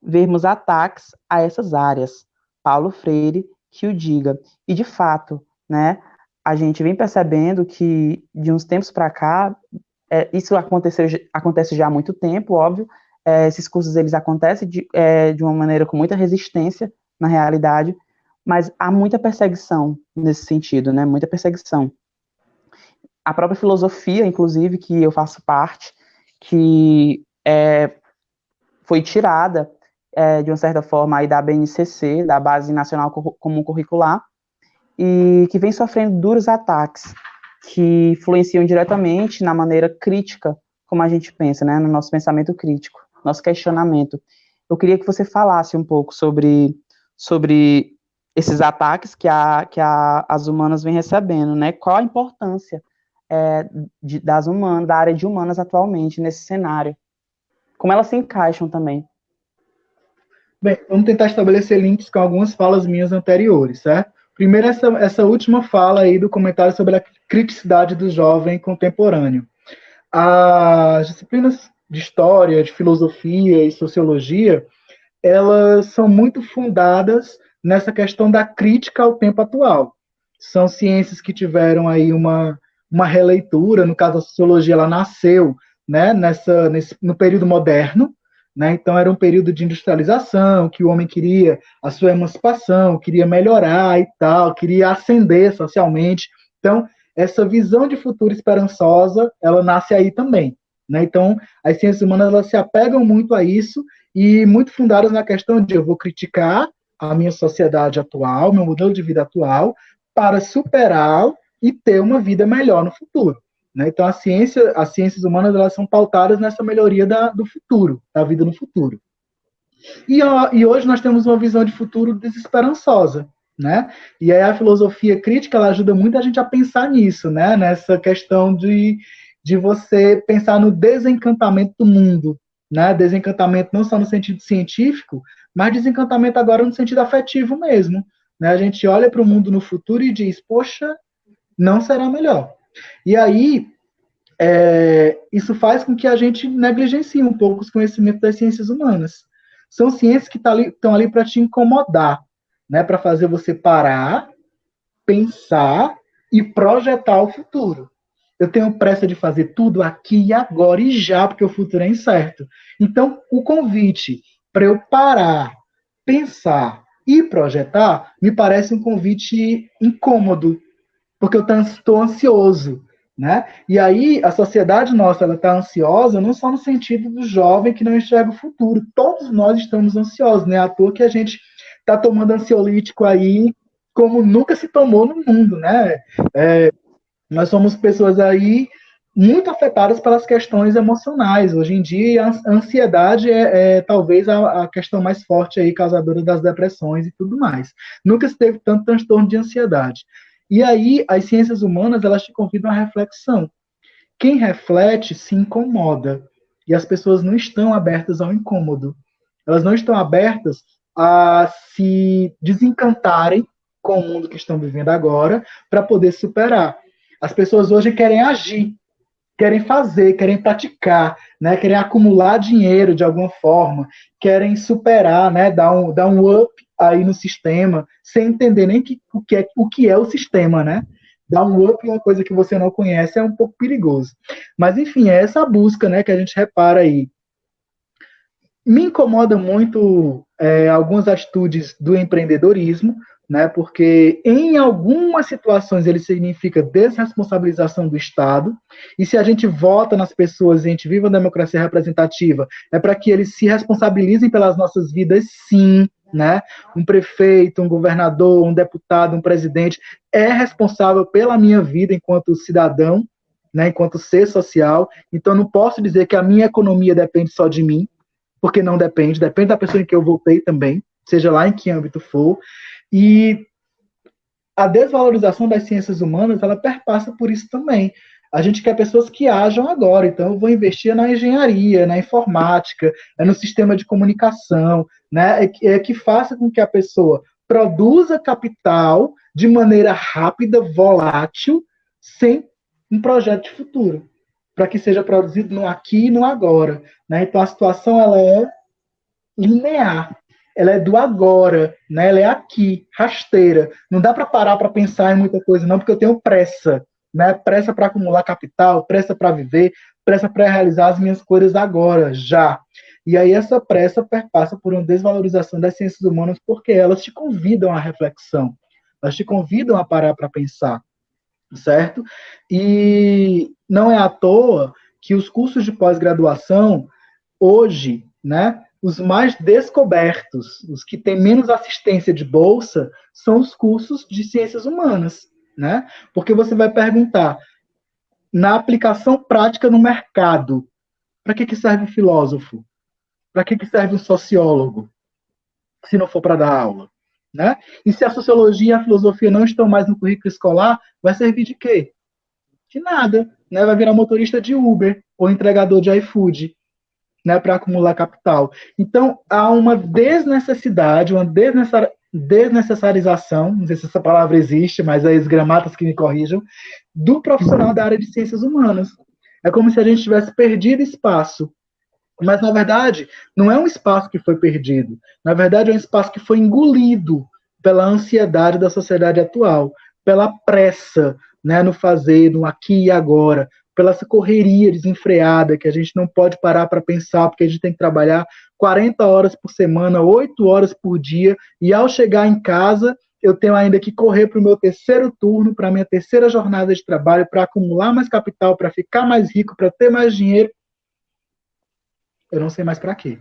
vermos ataques a essas áreas. Paulo Freire que o diga. E de fato, né, a gente vem percebendo que de uns tempos para cá Isso acontece já há muito tempo, óbvio. Esses cursos eles acontecem de uma maneira com muita resistência, na realidade, mas há muita perseguição nesse sentido, né? Muita perseguição. A própria filosofia, inclusive, que eu faço parte, que foi tirada, de uma certa forma, aí da BNCC, da Base Nacional Comum Curricular, e que vem sofrendo duros ataques, que influenciam diretamente na maneira crítica, como a gente pensa, né, no nosso pensamento crítico, nosso questionamento. Eu queria que você falasse um pouco sobre esses ataques que as humanas vêm recebendo, né? Qual a importância da área de humanas atualmente nesse cenário? Como elas se encaixam também? Bem, vamos tentar estabelecer links com algumas falas minhas anteriores, certo? Primeiro, essa última fala aí do comentário sobre a criticidade do jovem contemporâneo. As disciplinas de história, de filosofia e sociologia, elas são muito fundadas nessa questão da crítica ao tempo atual. São ciências que tiveram aí uma releitura, no caso a sociologia, ela nasceu, né, no período moderno, né, então era um período de industrialização, que o homem queria a sua emancipação, queria melhorar e tal, queria ascender socialmente. Então, essa visão de futuro esperançosa, ela nasce aí também. Né? Então, as ciências humanas elas se apegam muito a isso e muito fundadas na questão de eu vou criticar a minha sociedade atual, meu modelo de vida atual, para superá-lo e ter uma vida melhor no futuro. Né? Então, as ciências humanas elas são pautadas nessa melhoria do futuro, da vida no futuro. E hoje nós temos uma visão de futuro desesperançosa. Né? E aí a filosofia crítica ela ajuda muito a gente a pensar nisso, né? Nessa questão de você pensar no desencantamento do mundo, né? Desencantamento não só no sentido científico, mas desencantamento agora no sentido afetivo mesmo. Né? A gente olha para o mundo no futuro e diz, poxa, não será melhor. E aí, isso faz com que a gente negligencie um pouco os conhecimentos das ciências humanas. São ciências que estão ali para te incomodar, né? Para fazer você parar, pensar e projetar o futuro. Eu tenho pressa de fazer tudo aqui e agora e já, porque o futuro é incerto. Então, o convite para eu parar, pensar e projetar me parece um convite incômodo, porque eu estou ansioso. Né? E aí, a sociedade nossa está ansiosa não só no sentido do jovem que não enxerga o futuro. Todos nós estamos ansiosos. Não é à toa que a gente está tomando ansiolítico aí como nunca se tomou no mundo. Né? Nós somos pessoas aí muito afetadas pelas questões emocionais. Hoje em dia, a ansiedade é talvez a questão mais forte aí, causadora das depressões e tudo mais. Nunca se teve tanto transtorno de ansiedade. E aí, as ciências humanas, elas te convidam à reflexão. Quem reflete se incomoda. E as pessoas não estão abertas ao incômodo. Elas não estão abertas a se desencantarem com o mundo que estão vivendo agora para poder superar. As pessoas hoje querem agir, querem fazer, querem praticar, né? Querem acumular dinheiro de alguma forma, querem superar, né? Dar um up aí no sistema, sem entender nem o que é o sistema, né? Dar um up em uma coisa que você não conhece é um pouco perigoso. Mas, enfim, é essa busca, né, que a gente repara aí. Me incomoda muito algumas atitudes do empreendedorismo, né, porque em algumas situações ele significa desresponsabilização do Estado, e se a gente vota nas pessoas e a gente vive uma democracia representativa, é para que eles se responsabilizem pelas nossas vidas, sim, né? Um prefeito, um governador, um deputado, um presidente é responsável pela minha vida enquanto cidadão, né, enquanto ser social, então não posso dizer que a minha economia depende só de mim, porque não depende da pessoa em que eu votei também, seja lá em que âmbito for. E a desvalorização das ciências humanas, ela perpassa por isso também. A gente quer pessoas que ajam agora, então eu vou investir na engenharia, na informática, no sistema de comunicação, né? Que faça com que a pessoa produza capital de maneira rápida, volátil, sem um projeto de futuro, para que seja produzido no aqui e no agora. Né? Então a situação ela é linear, ela é do agora, né? Ela é aqui, rasteira. Não dá para parar para pensar em muita coisa, não, porque eu tenho pressa, né? Pressa para acumular capital, pressa para viver, pressa para realizar as minhas coisas agora, já. E aí essa pressa perpassa por uma desvalorização das ciências humanas, porque elas te convidam à reflexão, elas te convidam a parar para pensar, certo? E não é à toa que os cursos de pós-graduação, hoje, né, os mais descobertos, os que têm menos assistência de bolsa, são os cursos de ciências humanas, né? Porque você vai perguntar, na aplicação prática no mercado, para que serve um filósofo? Para que serve um sociólogo, se não for para dar aula? Né? E se a sociologia e a filosofia não estão mais no currículo escolar, vai servir de quê? De nada. Né? Vai virar motorista de Uber ou entregador de iFood, né, para acumular capital. Então, há uma desnecessidade, uma desnecessarização, não sei se essa palavra existe, mas aí os gramatas que me corrijam, do profissional da área de ciências humanas. É como se a gente tivesse perdido espaço. Mas, na verdade, não é um espaço que foi perdido. Na verdade, é um espaço que foi engolido pela ansiedade da sociedade atual, pela pressa, né, no fazer, no aqui e agora, pela essa correria desenfreada que a gente não pode parar para pensar, porque a gente tem que trabalhar 40 horas por semana, 8 horas por dia, e ao chegar em casa, eu tenho ainda que correr para o meu terceiro turno, para a minha terceira jornada de trabalho, para acumular mais capital, para ficar mais rico, para ter mais dinheiro. Eu não sei mais para quê.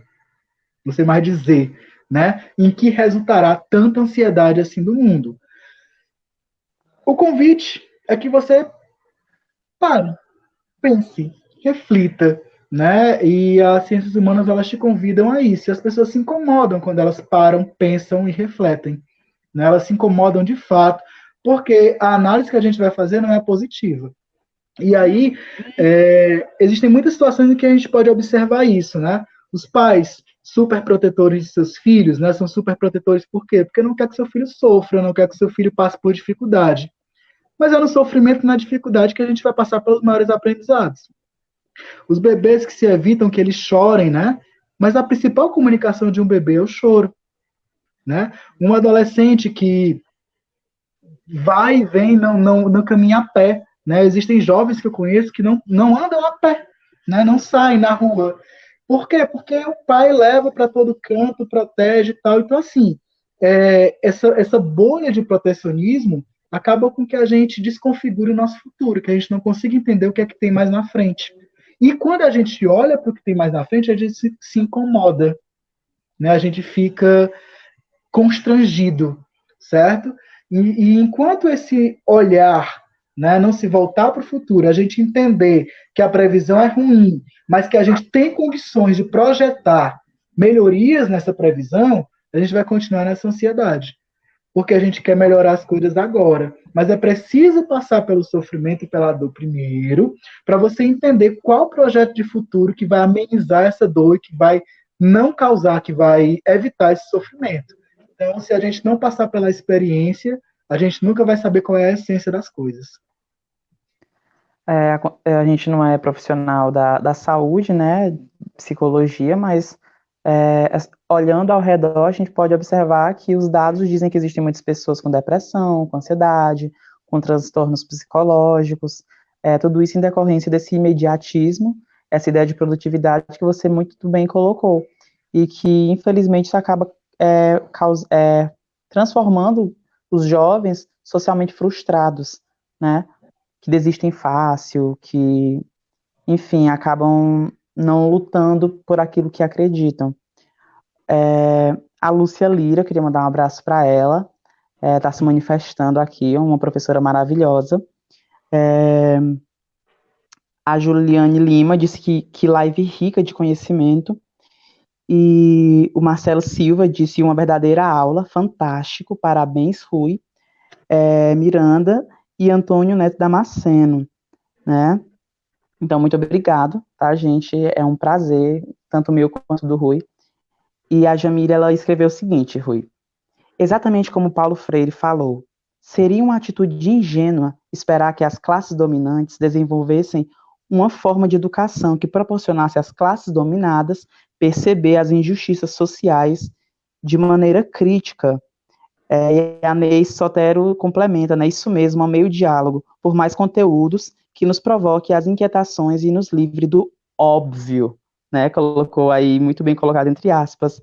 Não sei mais dizer, né? Em que resultará tanta ansiedade assim do mundo. O convite é que você pare, pense, reflita, né? E as ciências humanas, elas te convidam a isso. E as pessoas se incomodam quando elas param, pensam e refletem, né? Elas se incomodam de fato, porque a análise que a gente vai fazer não é positiva. E aí, existem muitas situações em que a gente pode observar isso, né? Os pais super protetores de seus filhos, né? São super protetores por quê? Porque não quer que seu filho sofra, não quer que seu filho passe por dificuldade. Mas é no sofrimento e na dificuldade que a gente vai passar pelos maiores aprendizados. Os bebês que se evitam que eles chorem, né? Mas a principal comunicação de um bebê é o choro, né? Um adolescente que vai e vem, não caminha a pé, né? Existem jovens que eu conheço que não andam a pé, né? Não saem na rua. Por quê? Porque o pai leva para todo canto, protege e tal. Então, assim, essa bolha de protecionismo acaba com que a gente desconfigure o nosso futuro, que a gente não consiga entender o que é que tem mais na frente. E quando a gente olha para o que tem mais na frente, a gente se incomoda, né? A gente fica constrangido, certo? E enquanto esse olhar, né, não se voltar para o futuro, a gente entender que a previsão é ruim, mas que a gente tem condições de projetar melhorias nessa previsão, a gente vai continuar nessa ansiedade. Porque a gente quer melhorar as coisas agora. Mas é preciso passar pelo sofrimento e pela dor primeiro, para você entender qual projeto de futuro que vai amenizar essa dor e que vai não causar, que vai evitar esse sofrimento. Então, se a gente não passar pela experiência, a gente nunca vai saber qual é a essência das coisas. A gente não é profissional da saúde, né, psicologia, mas olhando ao redor, a gente pode observar que os dados dizem que existem muitas pessoas com depressão, com ansiedade, com transtornos psicológicos, tudo isso em decorrência desse imediatismo, essa ideia de produtividade que você muito bem colocou, e que, infelizmente, isso acaba transformando os jovens socialmente frustrados, né, que desistem fácil, que, enfim, acabam não lutando por aquilo que acreditam. A Lúcia Lira, queria mandar um abraço para ela, está se manifestando aqui, uma professora maravilhosa. A Juliane Lima disse que live rica de conhecimento. E o Marcelo Silva disse uma verdadeira aula, fantástico, parabéns, Rui, Miranda e Antônio Neto Damasceno, né? Então, muito obrigado, tá, gente? É um prazer, tanto meu quanto do Rui. E a Jamila, ela escreveu o seguinte, Rui: exatamente como Paulo Freire falou, seria uma atitude ingênua esperar que as classes dominantes desenvolvessem uma forma de educação que proporcionasse às classes dominadas perceber as injustiças sociais de maneira crítica. E a Neis Sotero complementa, né? Isso mesmo, ao meio diálogo, por mais conteúdos que nos provoque as inquietações e nos livre do óbvio, né? Colocou aí, muito bem colocado entre aspas.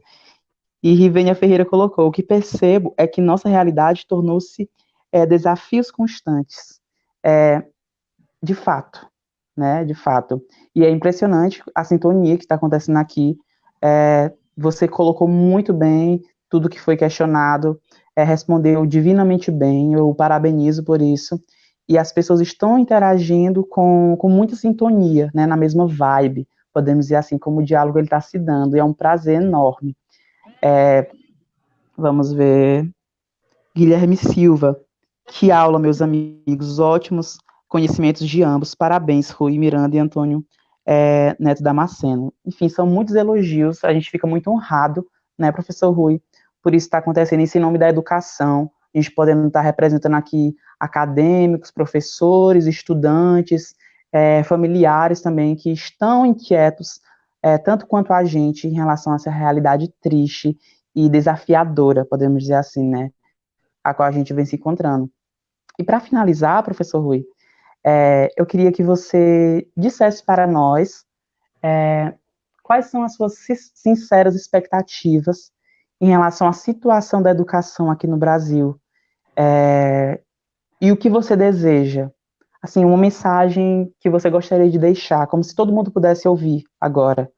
E Rivênia Ferreira colocou: o que percebo é que nossa realidade tornou-se desafios constantes. De fato, né? De fato. E é impressionante a sintonia que está acontecendo aqui. Você colocou muito bem tudo que foi questionado, respondeu divinamente bem, eu parabenizo por isso. E as pessoas estão interagindo com muita sintonia, né? Na mesma vibe, podemos dizer assim, como o diálogo está se dando, e é um prazer enorme. Vamos ver. Guilherme Silva. Que aula, meus amigos. Ótimos conhecimentos de ambos. Parabéns, Rui Miranda e Antônio Neto Damasceno. Enfim, são muitos elogios. A gente fica muito honrado, né, professor Rui, por isso estar acontecendo isso em nome da educação. A gente podendo estar representando aqui acadêmicos, professores, estudantes, familiares também que estão inquietos, tanto quanto a gente, em relação a essa realidade triste e desafiadora, podemos dizer assim, né, a qual a gente vem se encontrando. E para finalizar, professor Rui, eu queria que você dissesse para nós quais são as suas sinceras expectativas em relação à situação da educação aqui no Brasil, e o que você deseja, assim, uma mensagem que você gostaria de deixar, como se todo mundo pudesse ouvir agora,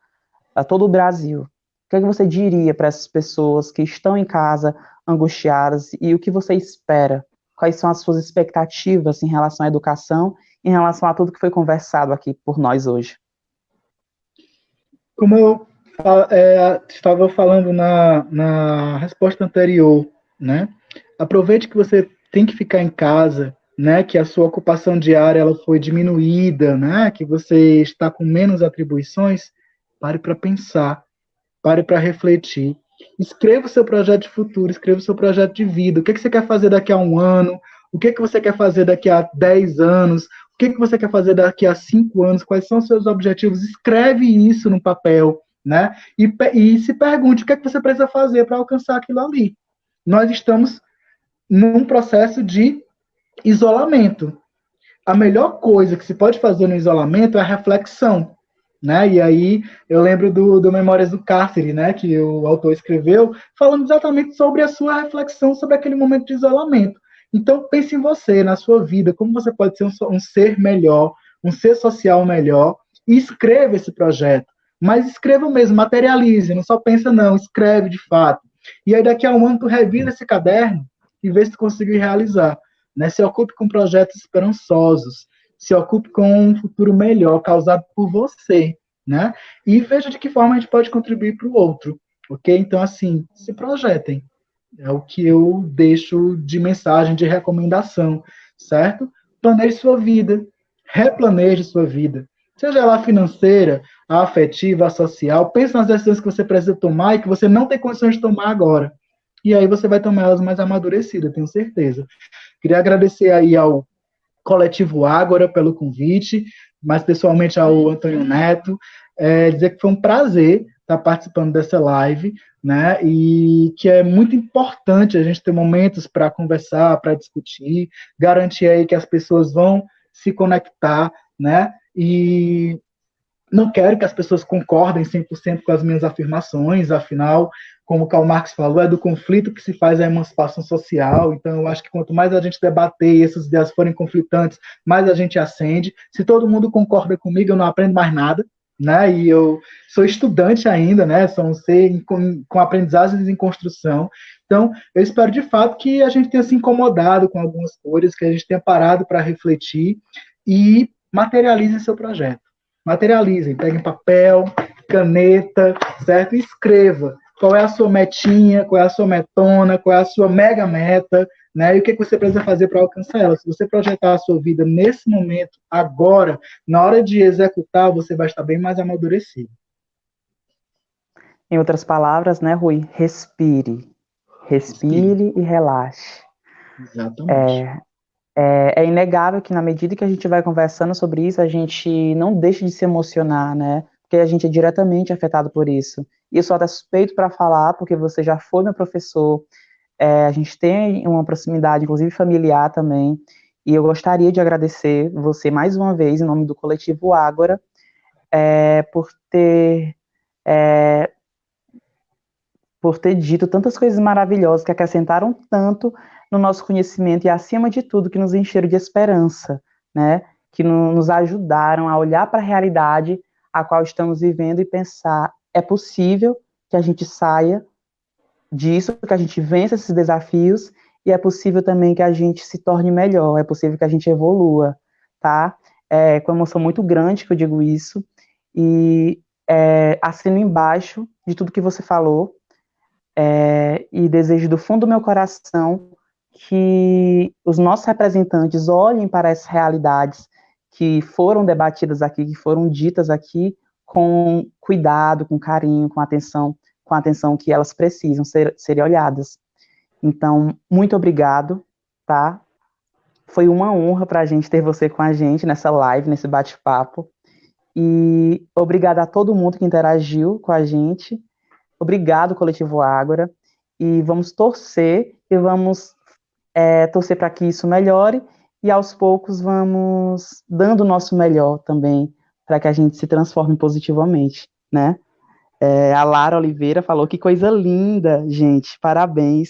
a todo o Brasil. O que é que você diria para essas pessoas que estão em casa angustiadas e o que você espera? Quais são as suas expectativas em relação à educação, em relação a tudo que foi conversado aqui por nós hoje? Como eu estava falando na resposta anterior, né? Aproveite que você tem que ficar em casa, né? Que a sua ocupação diária ela foi diminuída, né? Que você está com menos atribuições. Pare para pensar, pare para refletir. Escreva o seu projeto de futuro, escreva o seu projeto de vida. O que você quer fazer daqui a um ano? O que você quer fazer daqui a 10 anos? O que você quer fazer daqui a 5 anos? Quais são os seus objetivos? Escreve isso no papel, né? E se pergunte o que você precisa fazer para alcançar aquilo ali. Nós estamos num processo de isolamento. A melhor coisa que se pode fazer no isolamento é a reflexão, né? E aí eu lembro do Memórias do Cárcere, né? Que o autor escreveu, falando exatamente sobre a sua reflexão sobre aquele momento de isolamento. Então pense em você, na sua vida, como você pode ser um ser melhor, um ser social melhor, e escreva esse projeto. Mas escreva mesmo, materialize, não só pensa não, escreve de fato. E aí daqui a um ano tu revira esse caderno e vê se tu conseguiu realizar. Né? Se ocupe com projetos esperançosos, se ocupe com um futuro melhor causado por você, né? E veja de que forma a gente pode contribuir para o outro, ok? Então, assim, se projetem. É o que eu deixo de mensagem, de recomendação, certo? Planeje sua vida, replaneje sua vida. Seja ela financeira, a afetiva, a social, pense nas decisões que você precisa tomar e que você não tem condições de tomar agora. E aí você vai tomar elas mais amadurecidas, tenho certeza. Queria agradecer aí ao Coletivo Ágora pelo convite, mas pessoalmente ao Antônio Neto, dizer que foi um prazer estar participando dessa live, né? E que é muito importante a gente ter momentos para conversar, para discutir, garantir aí que as pessoas vão se conectar, né? E não quero que as pessoas concordem 100% com as minhas afirmações, afinal, como Karl Marx falou, é do conflito que se faz a emancipação social. Então, eu acho que quanto mais a gente debater e essas ideias forem conflitantes, mais a gente acende. Se todo mundo concorda comigo, eu não aprendo mais nada, né? E eu sou estudante ainda, né? Sou um ser com aprendizagens em construção. Então, eu espero de fato que a gente tenha se incomodado com algumas coisas, que a gente tenha parado para refletir e materialize seu projeto. Materializem, peguem papel, caneta, certo? E escreva qual é a sua metinha, qual é a sua metona, qual é a sua mega meta, né? E o que você precisa fazer para alcançar ela. Se você projetar a sua vida nesse momento, agora, na hora de executar, você vai estar bem mais amadurecido. Em outras palavras, né, Rui? Respire. Respire e relaxe. Exatamente. É inegável que na medida que a gente vai conversando sobre isso, a gente não deixa de se emocionar, né? Porque a gente é diretamente afetado por isso. E eu sou até suspeito para falar, porque você já foi meu professor, A gente tem uma proximidade, inclusive familiar também, e eu gostaria de agradecer você mais uma vez, em nome do Coletivo Ágora, por ter dito tantas coisas maravilhosas que acrescentaram tanto no nosso conhecimento e, acima de tudo, que nos encheram de esperança, né? Que nos ajudaram a olhar para a realidade a qual estamos vivendo e pensar, é possível que a gente saia disso, que a gente vença esses desafios, e é possível também que a gente se torne melhor, é possível que a gente evolua, tá? Com uma emoção muito grande que eu digo isso, e assino embaixo de tudo que você falou, e desejo do fundo do meu coração que os nossos representantes olhem para essas realidades que foram debatidas aqui, que foram ditas aqui, com cuidado, com carinho, com a atenção que elas precisam serem olhadas. Então, muito obrigado, tá? Foi uma honra para a gente ter você com a gente nessa live, nesse bate-papo. E obrigado a todo mundo que interagiu com a gente. Obrigado, Coletivo Ágora, e vamos torcer, torcer para que isso melhore, e aos poucos vamos dando o nosso melhor também, para que a gente se transforme positivamente, né? A Lara Oliveira falou que coisa linda, gente, parabéns,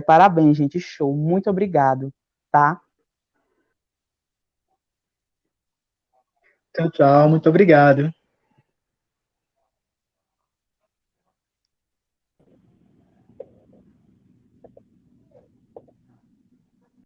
parabéns, gente, show, muito obrigado, tá? Tchau, tchau, muito obrigado.